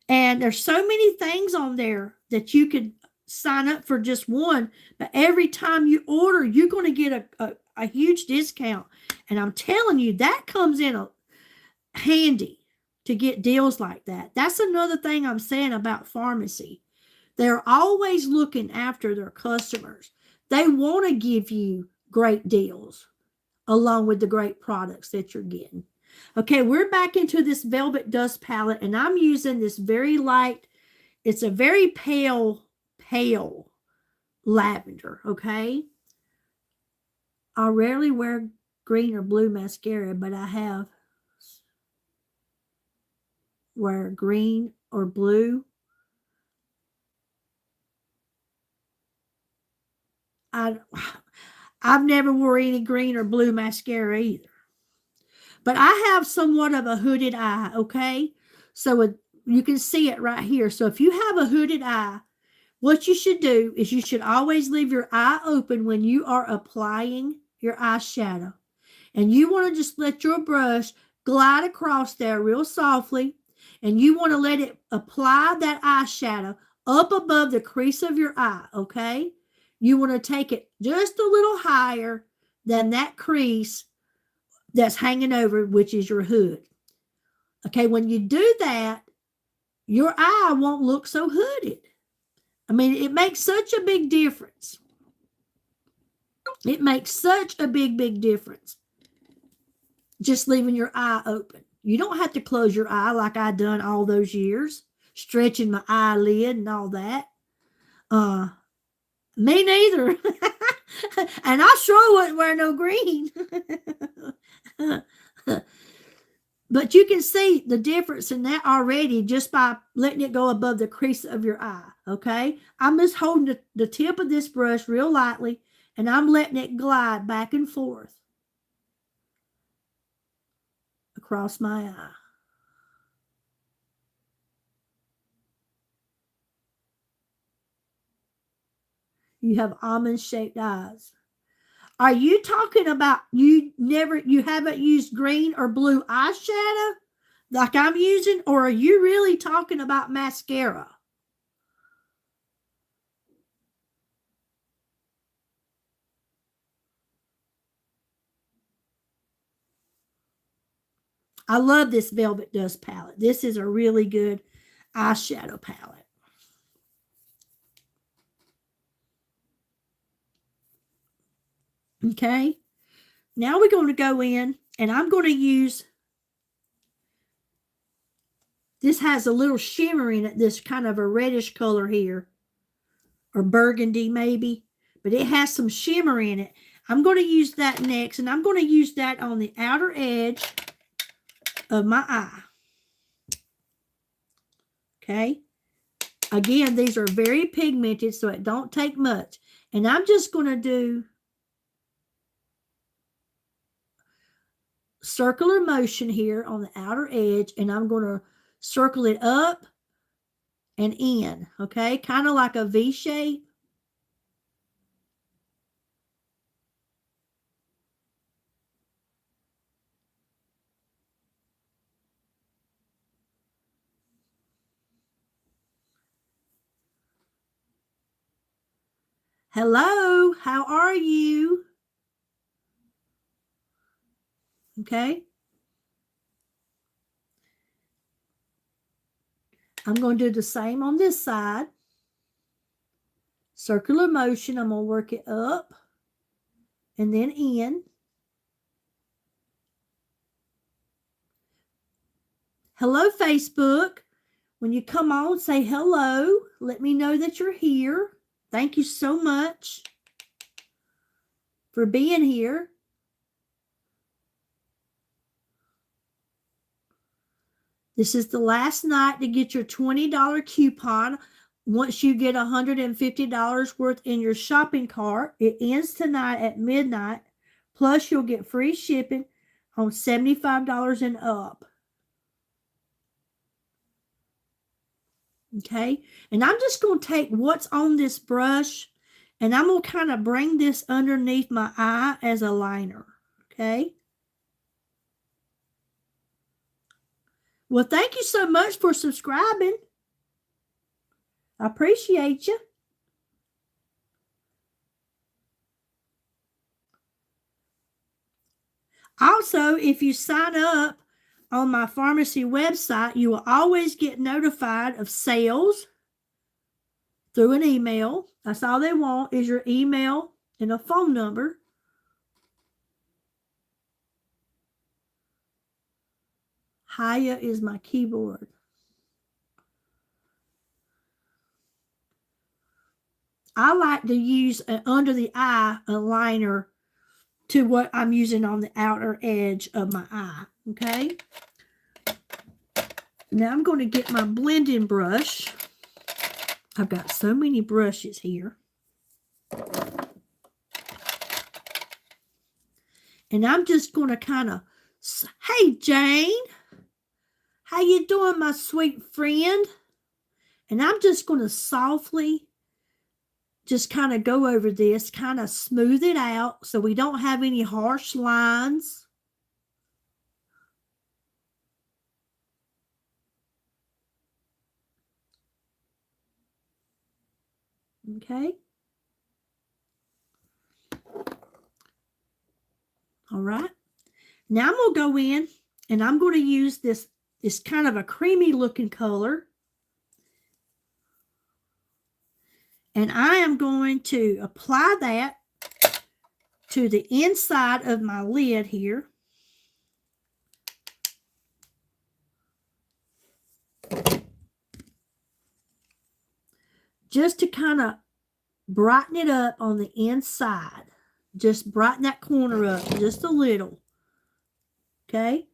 And there's so many things on there that you could sign up for just one. But every time you order, you're going to get a huge discount. And I'm telling you, that comes in handy to get deals like that. That's another thing I'm saying about pharmacy. They're always looking after their customers. They want to give you great deals along with the great products that you're getting. Okay, we're back into this Velvet Dust palette, and I'm using this very light, it's a very pale lavender, okay? I rarely wear green or blue mascara, but I have wear green or blue. I've never wore any green or blue mascara either. But I have somewhat of a hooded eye, okay? So you can see it right here. So if you have a hooded eye, what you should do is you should always leave your eye open when you are applying your eyeshadow. And you want to just let your brush glide across there real softly. And you want to let it apply that eyeshadow up above the crease of your eye, okay? You want to take it just a little higher than that crease that's hanging over, which is your hood. Okay, when you do that, your eye won't look so hooded. I mean, it makes such a big difference. It makes such a big difference. Just leaving your eye open. You don't have to close your eye like I done all those years, stretching my eyelid and all that. Me neither. And I sure wouldn't wear no green. But you can see the difference in that already just by letting it go above the crease of your eye, okay? I'm just holding the tip of this brush real lightly, and I'm letting it glide back and forth across my eye. You have almond-shaped eyes. Are you talking about you haven't used green or blue eyeshadow like I'm using, or are you really talking about mascara? I love this Velvet Dust palette. This is a really good eyeshadow palette. Okay. Now we're going to go in, and I'm going to use, this has a little shimmer in it, this kind of a reddish color here, or burgundy maybe, but it has some shimmer in it. I'm going to use that next, and I'm going to use that on the outer edge of my eye. Okay. Again, these are very pigmented, so it don't take much. And I'm just going to do circular motion here on the outer edge, and I'm going to circle it up and in, okay? Kind of like a V shape. Hello, how are you? Okay. I'm going to do the same on this side. Circular motion, I'm going to work it up and then in. Hello, Facebook. When you come on, say hello. Let me know that you're here. Thank you so much for being here. This is the last night to get your $20 coupon. Once you get $150 worth in your shopping cart, it ends tonight at midnight. Plus, you'll get free shipping on $75 and up. Okay, and I'm just going to take what's on this brush, and I'm going to kind of bring this underneath my eye as a liner. Okay. Well, thank you so much for subscribing. I appreciate you. Also, if you sign up on my pharmacy website, you will always get notified of sales through an email. That's all they want is your email and a phone number. Haya is my keyboard. I like to use under the eye a liner to what I'm using on the outer edge of my eye. Okay. Now I'm going to get my blending brush. I've got so many brushes here. And I'm just going to kind of, hey, Jane. How you doing, my sweet friend? And I'm just going to softly just kind of go over this, kind of smooth it out so we don't have any harsh lines. Okay. All right. Now I'm going to go in and I'm going to use this kind of a creamy looking color. And I am going to apply that to the inside of my lid here. Just to kind of brighten it up on the inside. Just brighten that corner up just a little. Okay?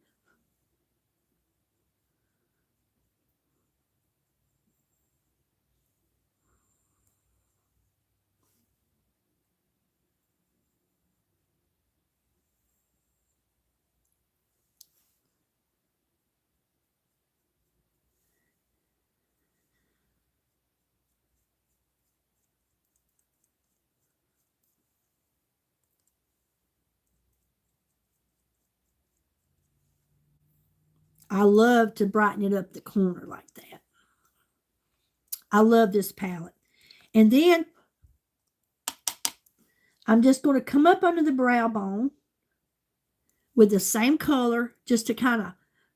I love to brighten it up the corner like that. I love this palette. And then I'm just going to come up under the brow bone with the same color just to kind of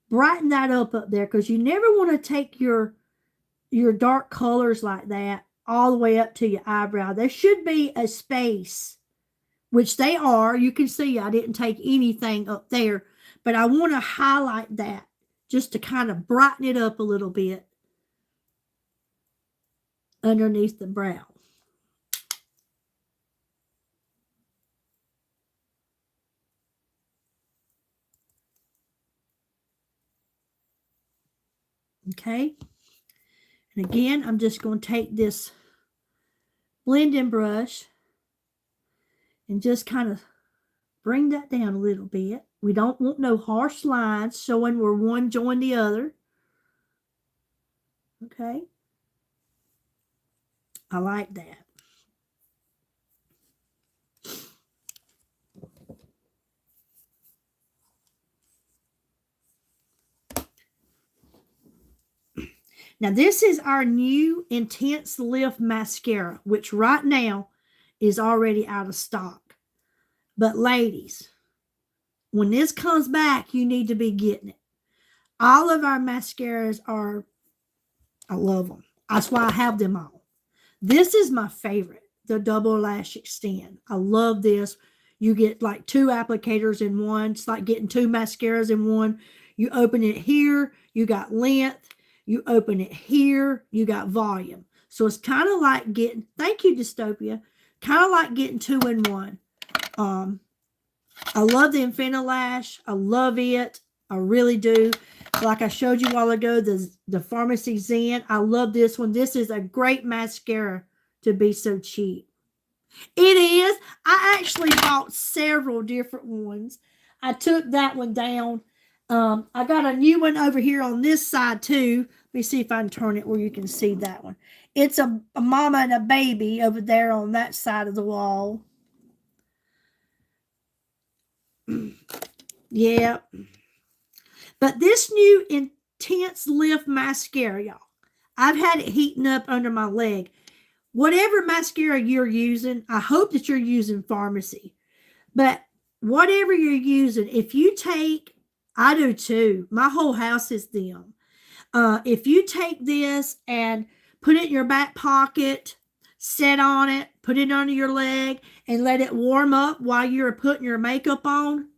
brighten that up there, because you never want to take your dark colors like that all the way up to your eyebrow. There should be a space, which they are. You can see I didn't take anything up there, but I want to highlight that just to kind of brighten it up a little bit underneath the brow. Okay. And again, I'm just going to take this blending brush and just kind of bring that down a little bit. We don't want no harsh lines showing where one joined the other. Okay. I like that. Now, this is our new Intense Lift Mascara, which right now is already out of stock. But ladies, when this comes back, you need to be getting it. All of our mascaras are, I love them. That's why I have them all. This is my favorite, the Double Lash Extend. I love this. You get like 2 applicators in one. It's like getting 2 mascaras in one. You open it here, you got length. You open it here, you got volume. So it's kind of like getting, thank you, Dystopia, kind of like getting 2 in 1. I love the Infinolash. I love it. I really do. Like I showed you a while ago, the Pharmacy Zen. I love this one. This is a great mascara to be so cheap. It is. I actually bought several different ones. I took that one down. I got a new one over here on this side too. Let me see if I can turn it where you can see that one. It's a mama and a baby over there on that side of the wall. Yeah. But this new Intense Lift Mascara, y'all, I've had it heating up under my leg. Whatever mascara you're using, I hope that you're using Pharmacy. But whatever you're using, if you take, I do too. My whole house is them. If you take this and put it in your back pocket, sit on it, put it under your leg, and let it warm up while you're putting your makeup on,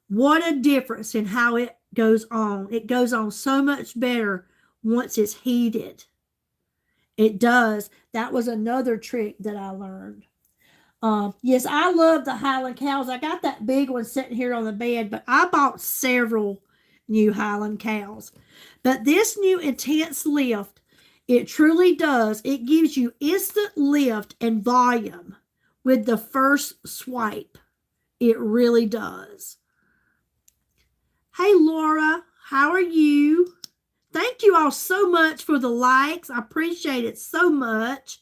what a difference in how it goes on. It goes on so much better once it's heated. It does. That was another trick that I learned. Yes, I love the Highland Cows. I got that big one sitting here on the bed, but I bought several new Highland Cows. But this new Intense Lift, it truly does. It gives you instant lift and volume with the first swipe. It really does. Hey, Laura, how are you? Thank you all so much for the likes. I appreciate it so much.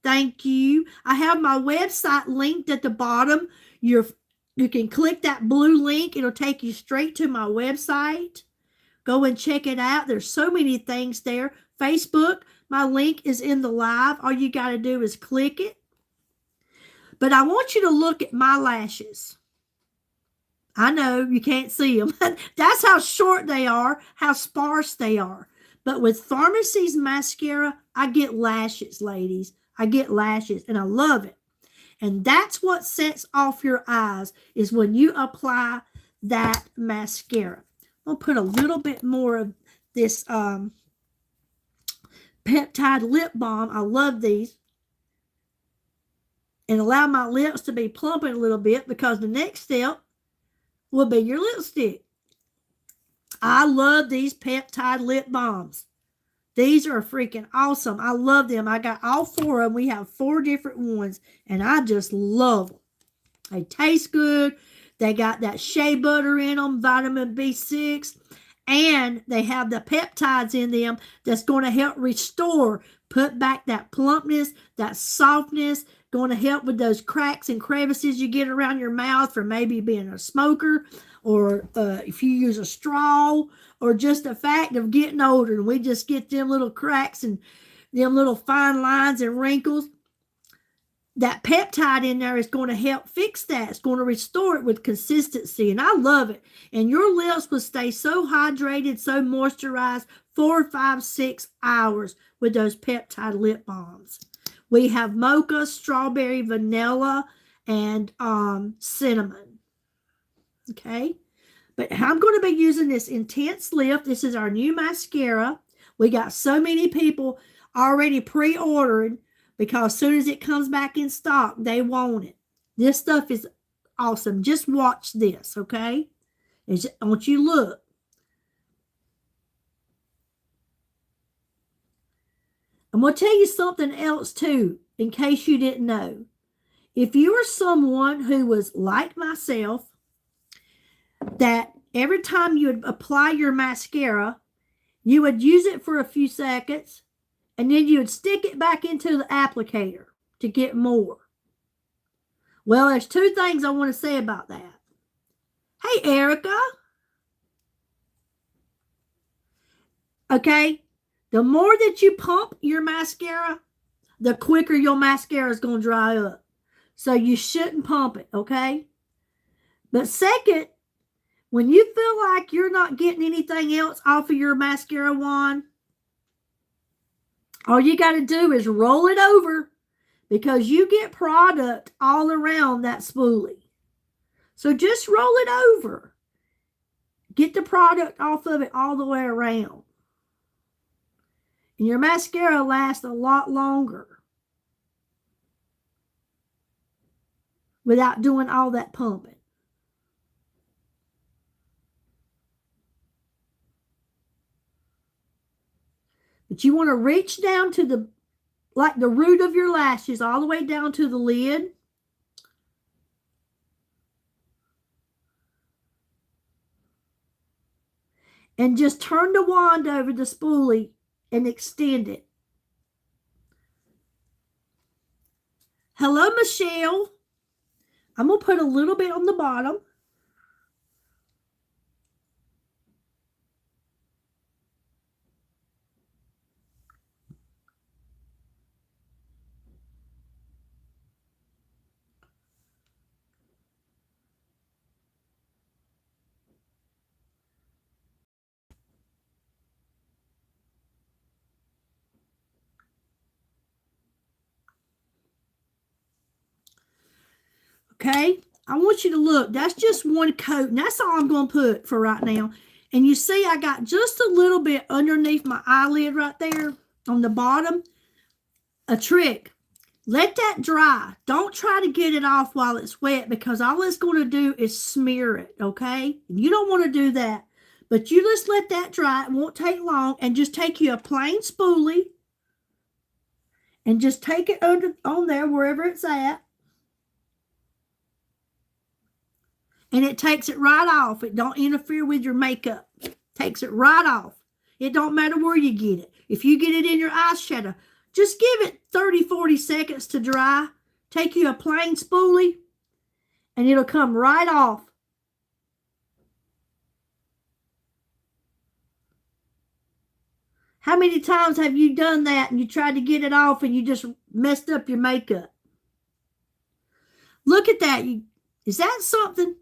Thank you. I have my website linked at the bottom. You can click that blue link. It'll take you straight to my website. Go and check it out. There's so many things there. Facebook, my link is in the live. All you got to do is click it. But I want you to look at my lashes. I know you can't see them. That's how short they are, how sparse they are. But with Pharmacy's mascara, I get lashes, ladies. I get lashes, and I love it. And that's what sets off your eyes, is when you apply that mascara. I'll put a little bit more of this peptide lip balm. I love these. And allow my lips to be plumping a little bit, because the next step will be your lipstick. I love these peptide lip balms. These are freaking awesome. I love them. I got all 4 of them. We have 4 different ones, and I just love them. They taste good. They got that shea butter in them, vitamin B6, and they have the peptides in them that's going to help restore, put back that plumpness, that softness, going to help with those cracks and crevices you get around your mouth from maybe being a smoker, or if you use a straw, or just the fact of getting older and we just get them little cracks and them little fine lines and wrinkles. That peptide in there is going to help fix that. It's going to restore it with consistency, and I love it. And your lips will stay so hydrated, so moisturized, 4, 5, 6 hours with those peptide lip balms. We have mocha, strawberry, vanilla, and cinnamon. Okay. But I'm going to be using this Intense Lift. This is our new mascara. We got so many people already pre-ordering, because as soon as it comes back in stock, they want it. This stuff is awesome. Just watch this, okay? I want you to look. I'm going to tell you something else too, in case you didn't know. If you are someone who was like myself, that every time you would apply your mascara, you would use it for a few seconds, and then you would stick it back into the applicator to get more. Well, there's 2 things I want to say about that. Hey, Erica. Okay, the more that you pump your mascara, the quicker your mascara is going to dry up. So you shouldn't pump it, okay? But second, when you feel like you're not getting anything else off of your mascara wand, all you got to do is roll it over, because you get product all around that spoolie. So just roll it over. Get the product off of it all the way around. And your mascara lasts a lot longer without doing all that pumping. But you want to reach down to the root of your lashes, all the way down to the lid. And just turn the wand over the spoolie and extend it. Hello, Michelle. I'm going to put a little bit on the bottom. Okay, I want you to look. That's just one coat, and that's all I'm going to put for right now. And you see I got just a little bit underneath my eyelid right there on the bottom. A trick. Let that dry. Don't try to get it off while it's wet, because all it's going to do is smear it, okay? You don't want to do that. But you just let that dry. It won't take long. And just take you a plain spoolie and just take it on there wherever it's at. And it takes it right off. It don't interfere with your makeup. Takes it right off. It don't matter where you get it. If you get it in your eyeshadow, just give it 30, 40 seconds to dry. Take you a plain spoolie, and it'll come right off. How many times have you done that and you tried to get it off and you just messed up your makeup? Look at that. Is that something?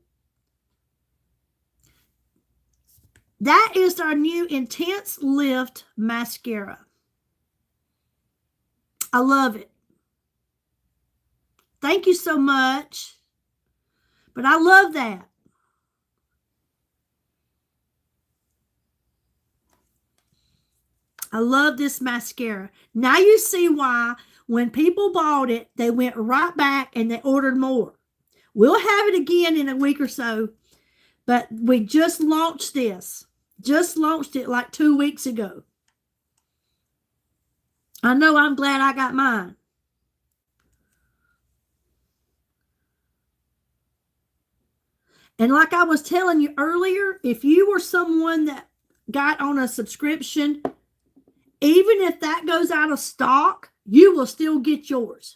That is our new Intense Lift Mascara. I love it. Thank you so much. But I love that. I love this mascara. Now you see why when people bought it, they went right back and they ordered more. We'll have it again in a week or so, but we just launched this. Just launched it like 2 weeks ago. I know I'm glad I got mine. And like I was telling you earlier, if you were someone that got on a subscription, even if that goes out of stock, you will still get yours.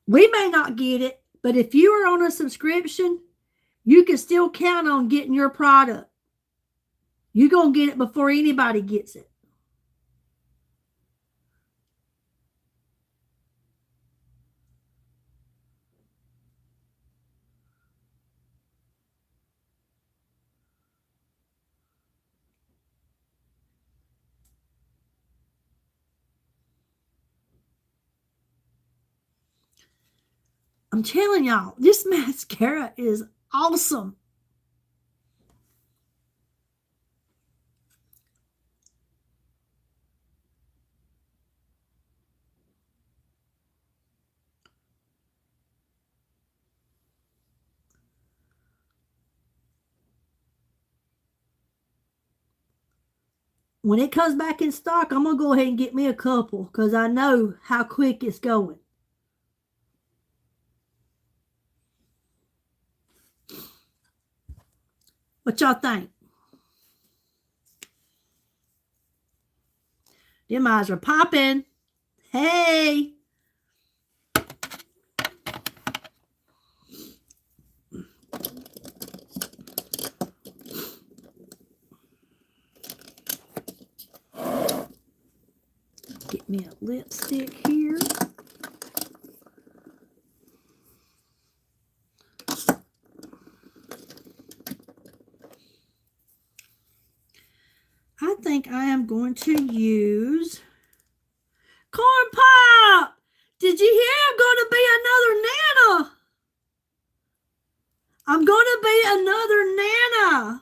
We may not get it, but if you are on a subscription, you can still count on getting your product. You're going to get it before anybody gets it. I'm telling y'all, this mascara is awesome. When it comes back in stock, I'm going to go ahead and get me a couple because I know how quick it's going. What y'all think? Them eyes are popping. Hey. Get me a lipstick here. I think I am going to use Corn Pop. Did you hear I'm going to be another Nana? I'm going to be another Nana.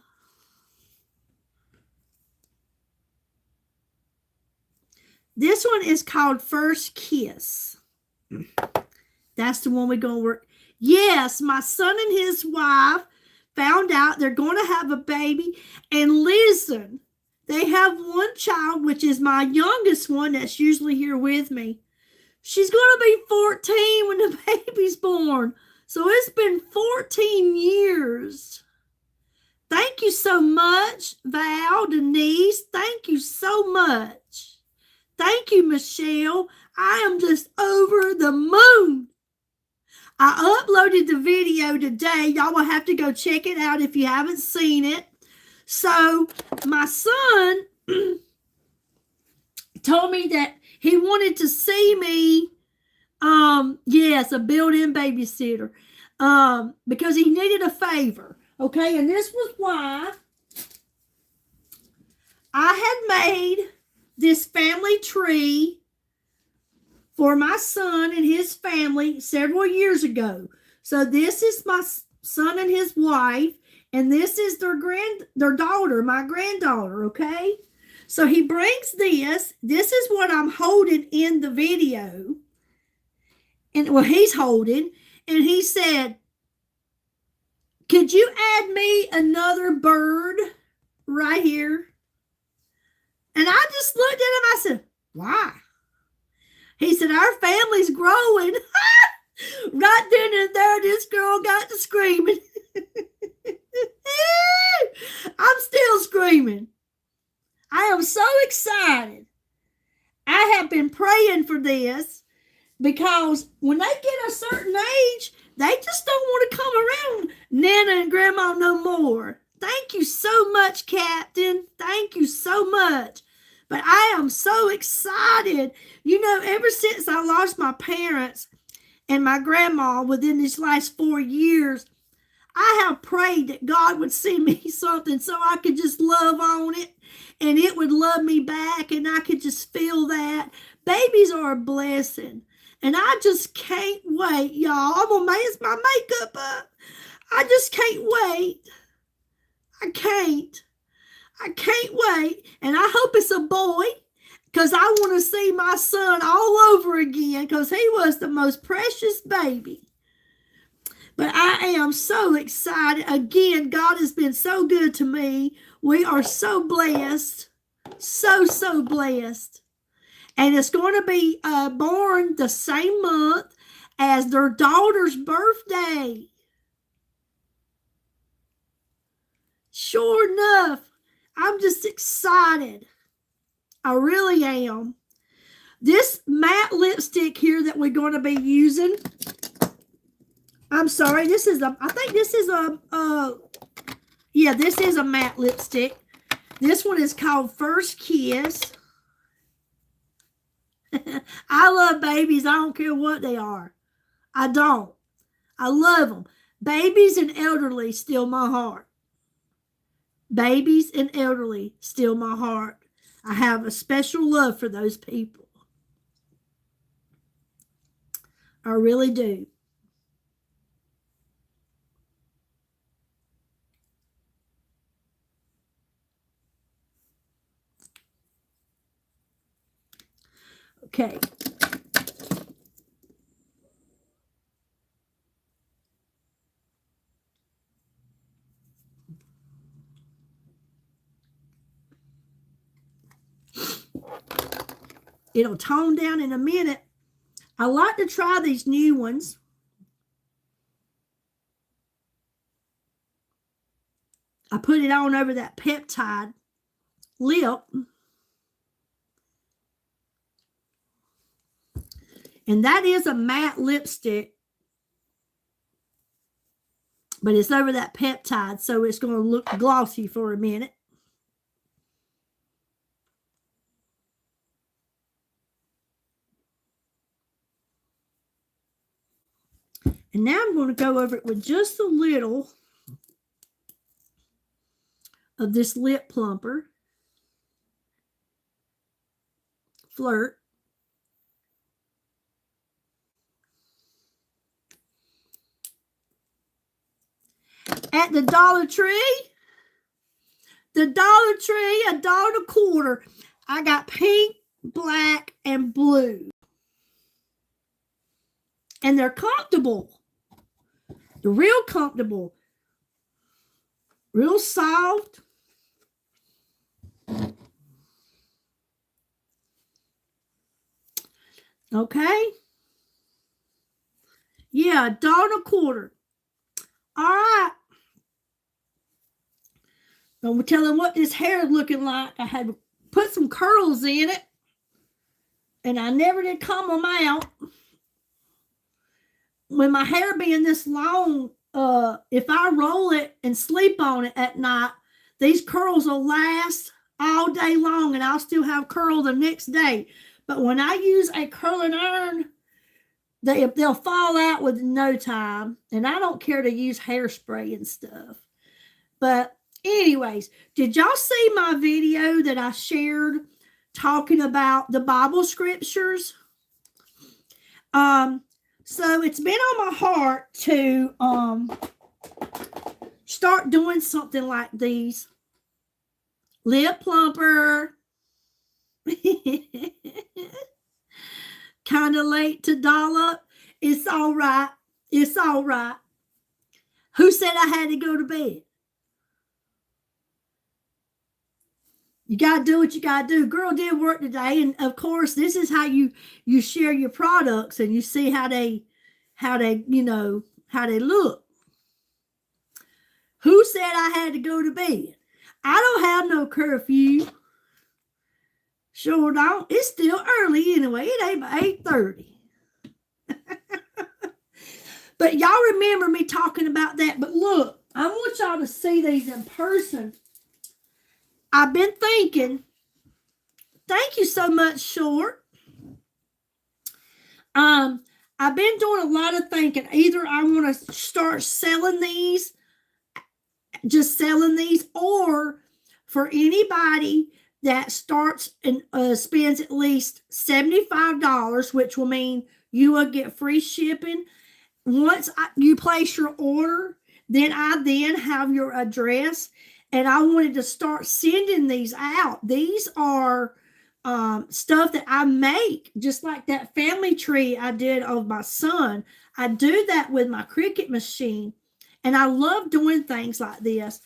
This one is called First Kiss. That's the one we're going to work. Yes, my son and his wife found out they're going to have a baby. And listen, they have one child, which is my youngest one that's usually here with me. She's going to be 14 when the baby's born. So it's been 14 years. Thank you so much, Val, Denise. Thank you so much. Thank you, Michelle. I am just over the moon. I uploaded the video today. Y'all will have to go check it out if you haven't seen it. So my son told me that he wanted to see me. Yes, a built-in babysitter. Because he needed a favor. Okay, and this was why I had made this family tree for my son and his family several years ago. So this is my son and his wife, and this is their daughter, my granddaughter, okay? So he brings this. This is what I'm holding in the video. And well, he's holding, and he said, could you add me another bird right here? And I just looked at him. I said, why? He said, our family's growing. Right then and there, this girl got to screaming. I'm still screaming. I am so excited. I have been praying for this because when they get a certain age, they just don't want to come around Nana and Grandma no more. Thank you so much, Captain. Thank you so much. But I am so excited. You know, ever since I lost my parents and my grandma within these last 4 years, I have prayed that God would send me something so I could just love on it and it would love me back and I could just feel that. Babies are a blessing. And I just can't wait, y'all. I'm going to mess my makeup up. I just can't wait. I can't wait. And I hope it's a boy because I want to see my son all over again because he was the most precious baby. But I am so excited. Again, God has been so good to me. We are so blessed. So blessed. And it's going to be born the same month as their daughter's birthday. Sure enough, I'm just excited. I really am. This matte lipstick here that we're going to be using, I'm sorry, I think this is this is a matte lipstick. This one is called First Kiss. I love babies. I don't care what they are. I don't. I love them. Babies and elderly still my heart. Babies and elderly still my heart. I have a special love for those people. I really do. Okay. It'll tone down in a minute. I like to try these new ones. I put it on over that peptide lip. And that is a matte lipstick. But it's over that peptide, so it's going to look glossy for a minute. And now I'm going to go over it with just a little of this lip plumper. Flirt. At the Dollar Tree, $1.25. I got pink, black, and blue. And they're comfortable. They're real comfortable. Real soft. Okay. Yeah, $1.25. All right. I'm telling what this hair is looking like. I had put some curls in it. And I never did comb them out. When my hair being this long, if I roll it and sleep on it at night, these curls will last all day long and I'll still have curl the next day. But when I use a curling iron, they'll fall out within no time. And I don't care to use hairspray and stuff. But anyways, did y'all see my video that I shared talking about the Bible scriptures? So it's been on my heart to start doing something like these. Lip plumper. Kind of late to dollop. It's all right. It's all right. Who said I had to go to bed? You got to do what you got to do. Girl did work today. And of course, this is how you share your products and you see how they look. Who said I had to go to bed? I don't have no curfew. Sure don't. It's still early anyway. It ain't but 8:30. But y'all remember me talking about that. But look, I want y'all to see these in person. I've been thinking, thank you so much, Short. I've been doing a lot of thinking. Either I want to start selling these, just selling these, or for anybody that starts and spends at least $75, which will mean you will get free shipping. Once you place your order, then I have your address, and I wanted to start sending these out. These are stuff that I make, just like that family tree I did of my son. I do that with my Cricut machine, and I love doing things like this.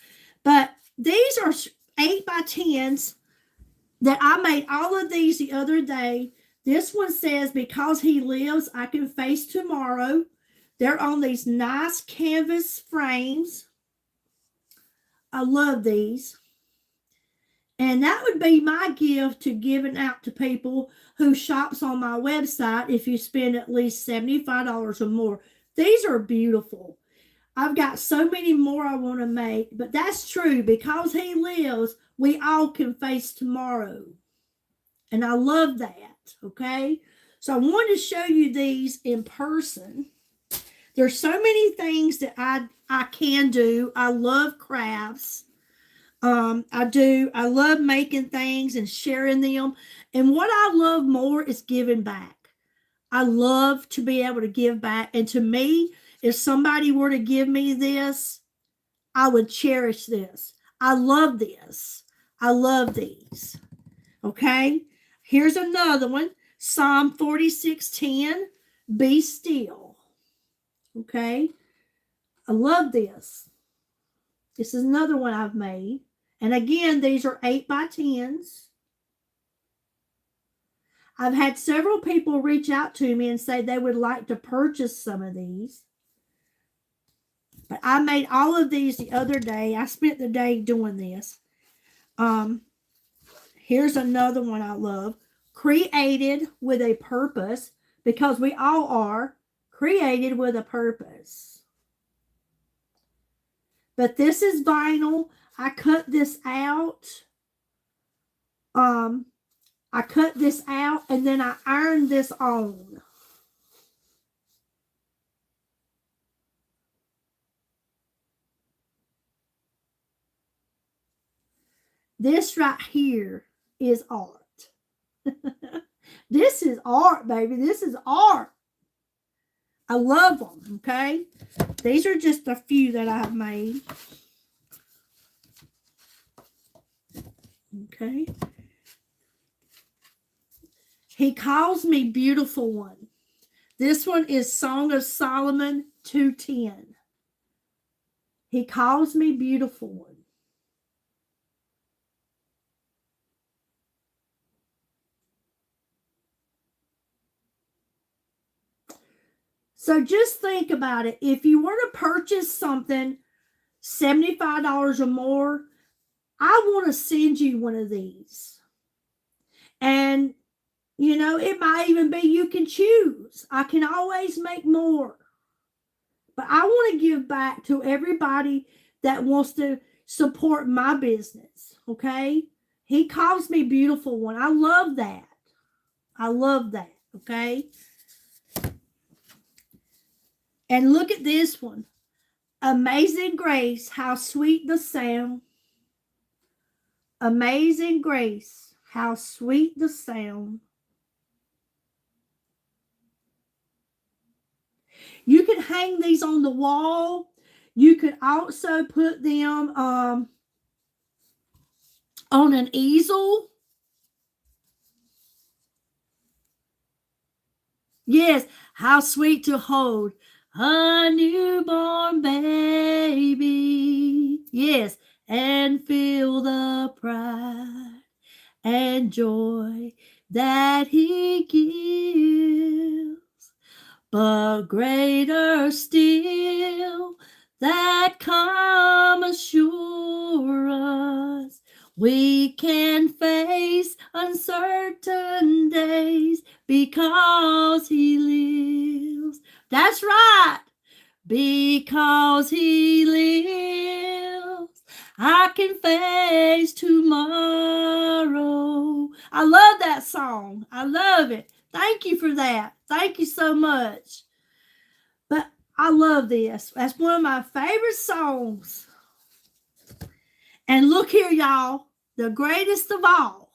But these are 8x10s that I made all of these the other day. This one says, because he lives, I can face tomorrow. They're on these nice canvas frames. I love these. And that would be my gift to giving out to people who shops on my website if you spend at least $75 or more. These are beautiful. I've got so many more I want to make, but that's true. Because he lives, we all can face tomorrow. And I love that, okay? So I wanted to show you these in person. There's so many things that I can do. I love crafts. I love making things and sharing them. And what I love more is giving back. I love to be able to give back. And to me, if somebody were to give me this, I would cherish this. I love this. I love these. Okay? Here's another one. Psalm 46:10. Be still. Okay? I love this. This is another one I've made. And again, these are 8x10s. I've had several people reach out to me and say they would like to purchase some of these. But I made all of these the other day. I spent the day doing this. Here's another one I love. Created with a purpose, because we all are created with a purpose. But this is vinyl. I cut this out. I cut this out and then I ironed this on. This right here is art. This is art, baby. This is art. I love them, okay? These are just a few that I've made. Okay. He calls me beautiful one. This one is Song of Solomon 2:10. He calls me beautiful one. So just think about it. If you were to purchase something $75 or more, I want to send you one of these. And, you know, it might even be you can choose. I can always make more. But I want to give back to everybody that wants to support my business, okay? He calls me beautiful one. I love that. I love that, okay? And look at this one. Amazing Grace, how sweet the sound. Amazing Grace, how sweet the sound. You can hang these on the wall. You could also put them on an easel. Yes, how sweet to hold a newborn baby. Yes, and feel the pride and joy that he gives. But greater still, that calm assurance We can face uncertain days because he lives. That's right. Because he lives, I can face tomorrow. I love that song. I love it. Thank you for that. Thank you so much. But I love this. That's one of my favorite songs. And look here, y'all. The greatest of all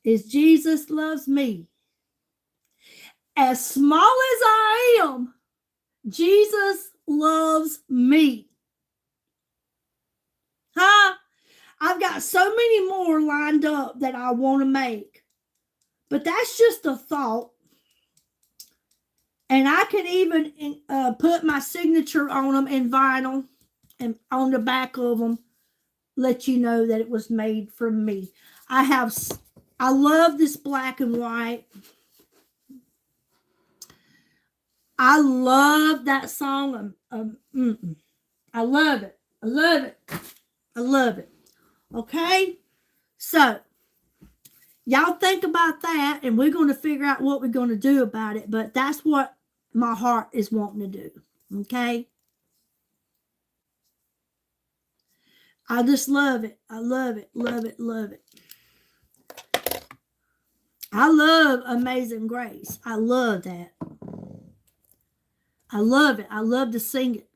is Jesus loves me. As small as I am, Jesus loves me. Huh? I've got so many more lined up that I want to make. But that's just a thought. And I can even put my signature on them in vinyl and on the back of them, let you know that it was made from me. I love this black and white. I love that song. I love it. I love it. I love it. Okay? So, y'all think about that, and we're going to figure out what we're going to do about it, but that's what my heart is wanting to do. Okay? I just love it. I love it. Love it. Love it. I love Amazing Grace. I love that. I love it. I love to sing it.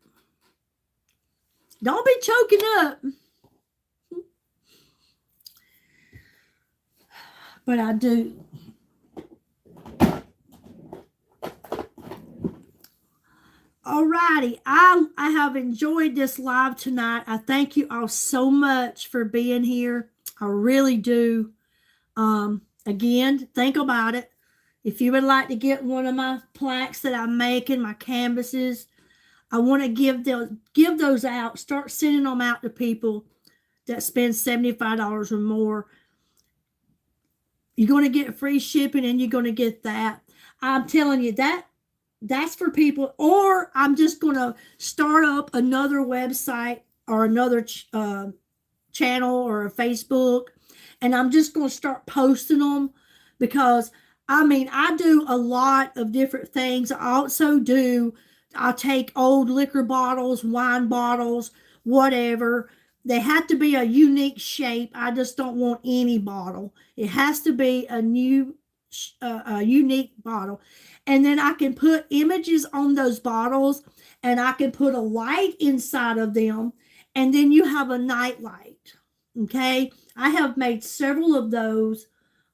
Don't be choking up. But I do. Alrighty. I have enjoyed this live tonight. I thank you all so much for being here. I really do. Again, think about it. If you would like to get one of my plaques that I'm making, my canvases, I want to give those out. Start sending them out to people that spend $75 or more. You're going to get free shipping, and you're going to get that. I'm telling you, that's for people. Or I'm just going to start up another website or another channel or a Facebook, and I'm just going to start posting them, because I do a lot of different things. I'll take old liquor bottles, wine bottles, whatever. They have to be a unique shape. I just don't want any bottle. It has to be a unique bottle. And then I can put images on those bottles, and I can put a light inside of them, and then you have a night light. Okay? I have made several of those.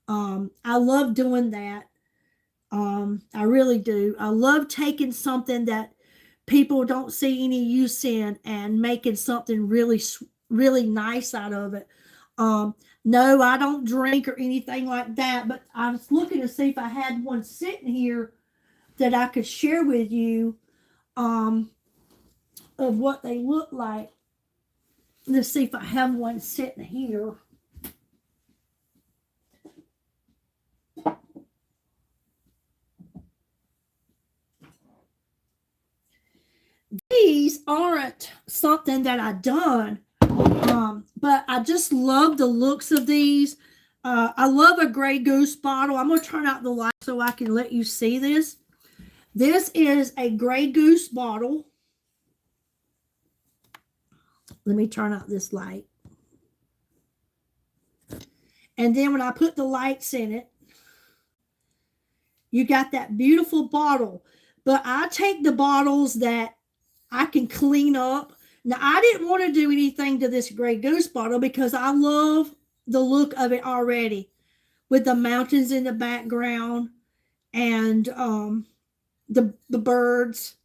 I love doing that. I really do. I love taking something that people don't see any use in and making something really, really nice out of it. No, I don't drink or anything like that, but I was looking to see if I had one sitting here that I could share with you, of what they look like. Let's see if I have one sitting here. These aren't something that I've done, but I just love the looks of these. I love a Grey Goose bottle. I'm going to turn out the light so I can let you see this. This is a Grey Goose bottle. Let me turn out this light. And then when I put the lights in it, you got that beautiful bottle. But I take the bottles that I can clean up. Now, I didn't want to do anything to this Grey Goose bottle because I love the look of it already, with the mountains in the background and the birds.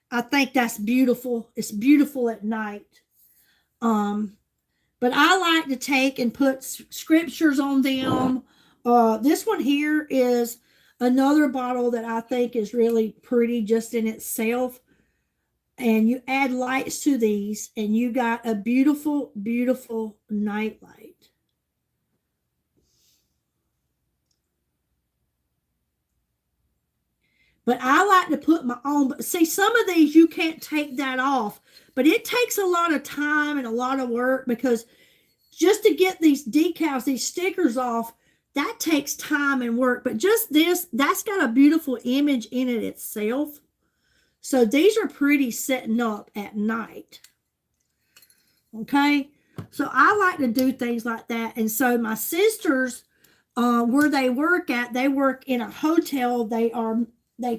I think that's beautiful. It's beautiful at night. But I like to take and put scriptures on them. This one here is another bottle that I think is really pretty just in itself. And you add lights to these, and you got a beautiful, beautiful night light. But I like to put my own. But see, some of these you can't take that off. But it takes a lot of time and a lot of work, because just to get these decals, these stickers off, that takes time and work. But just this, that's got a beautiful image in it itself. So these are pretty setting up at night. Okay. So I like to do things like that. And so my sisters, where they work at, they work in a hotel. They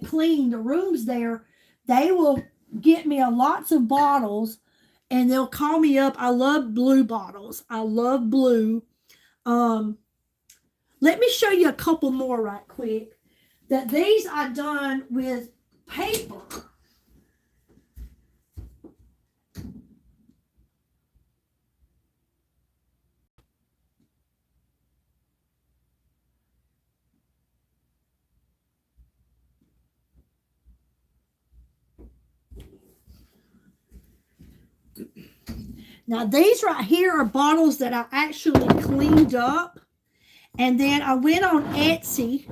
clean the rooms there. They will get me lots of bottles and they'll call me up. I love blue bottles. I love blue. Let me show you a couple more right quick. That these I done with paper. Now these right here are bottles that I actually cleaned up. And then I went on Etsy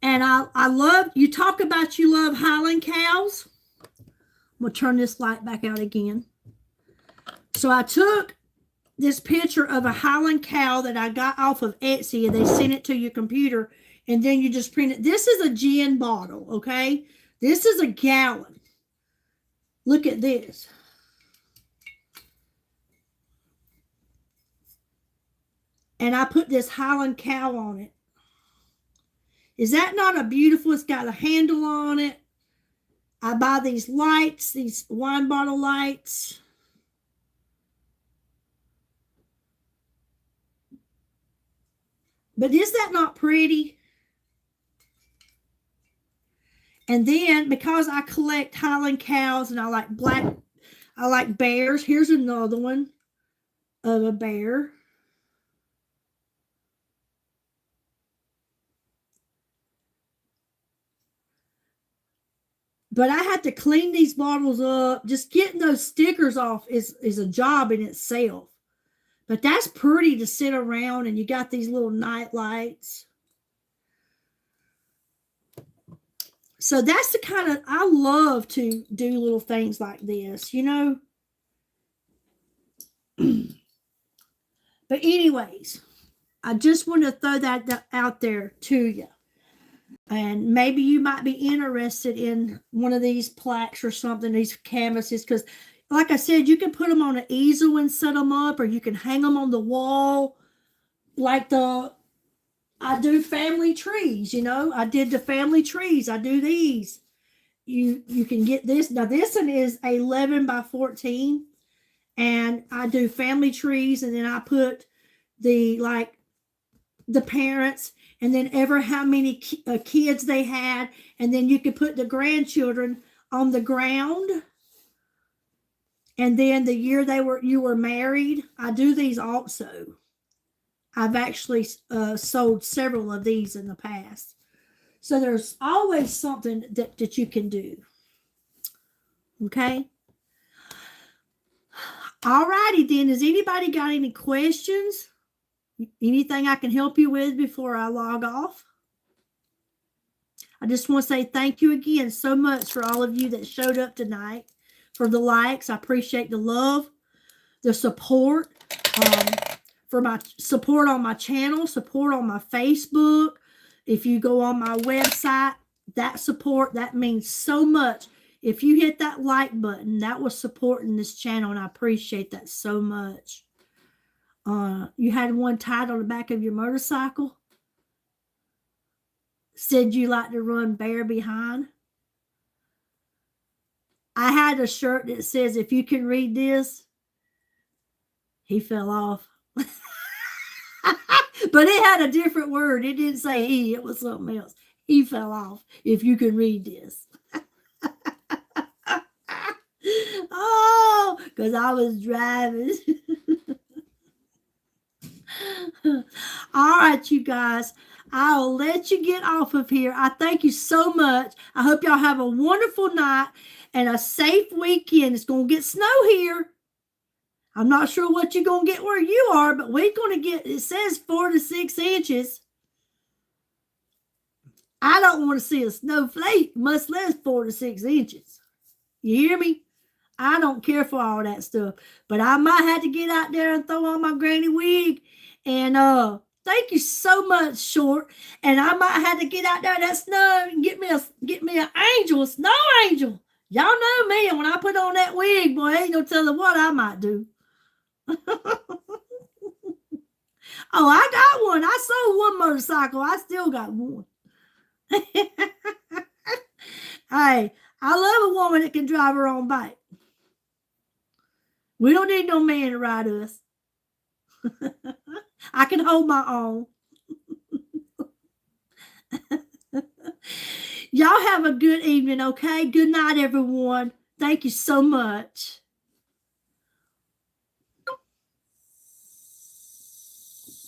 and I love, you talk about you love Highland cows. I'm going to turn this light back out again. So I took this picture of a Highland cow that I got off of Etsy and they sent it to your computer and then you just print it. This is a gin bottle, okay? This is a gallon. Look at this. And I put this Highland cow on it. Is that not a beautiful? It's got a handle on it. I buy these lights, these wine bottle lights. But is that not pretty? And then because I collect Highland cows and I like bears. Here's another one of a bear. But I had to clean these bottles up. Just getting those stickers off is a job in itself. But that's pretty to sit around and you got these little night lights. So that's the kind of, I love to do little things like this, you know. But anyways, I just want to throw that out there to you. And maybe you might be interested in one of these plaques or something, these canvases, because like I said, you can put them on an easel and set them up, or you can hang them on the wall. Like I do family trees, you know. I did the family trees. I do these. You can get this. Now this one is 11 by 14. And I do family trees, and then I put the parents, and then ever how many kids they had, and then you could put the grandchildren on the ground, and then the year you were married. I do these also. I've actually sold several of these in the past. So there's always something that you can do. Okay. All righty then. Has anybody got any questions? Anything I can help you with before I log off? I just want to say thank you again so much for all of you that showed up tonight, for the likes. I appreciate the love, the support, for my support on my channel, support on my Facebook. If you go on my website, that support, that means so much. If you hit that like button, that was supporting this channel, and I appreciate that so much. You had one tied on the back of your motorcycle. Said you like to run bare behind. I had a shirt that says, if you can read this, he fell off. But it had a different word. It didn't say he, it was something else. He fell off. If you can read this. Oh, because I was driving. All right, you guys. I'll let you get off of here. I thank you so much. I hope y'all have a wonderful night and a safe weekend. It's going to get snow here. I'm not sure what you're going to get where you are, but we're going to get, it says 4 to 6 inches. I don't want to see a snowflake, much less 4 to 6 inches. You hear me? I don't care for all that stuff. But I might have to get out there and throw on my granny wig. And thank you so much, Short. And I might have to get out there in that snow and get me an angel, a snow angel. Y'all know me, and when I put on that wig, boy, ain't no telling what I might do. Oh, I got one. I sold one motorcycle. I still got one. Hey, I love a woman that can drive her own bike. We don't need no man to ride us. I can hold my own. Y'all have a good evening, okay? Good night, everyone. Thank you so much.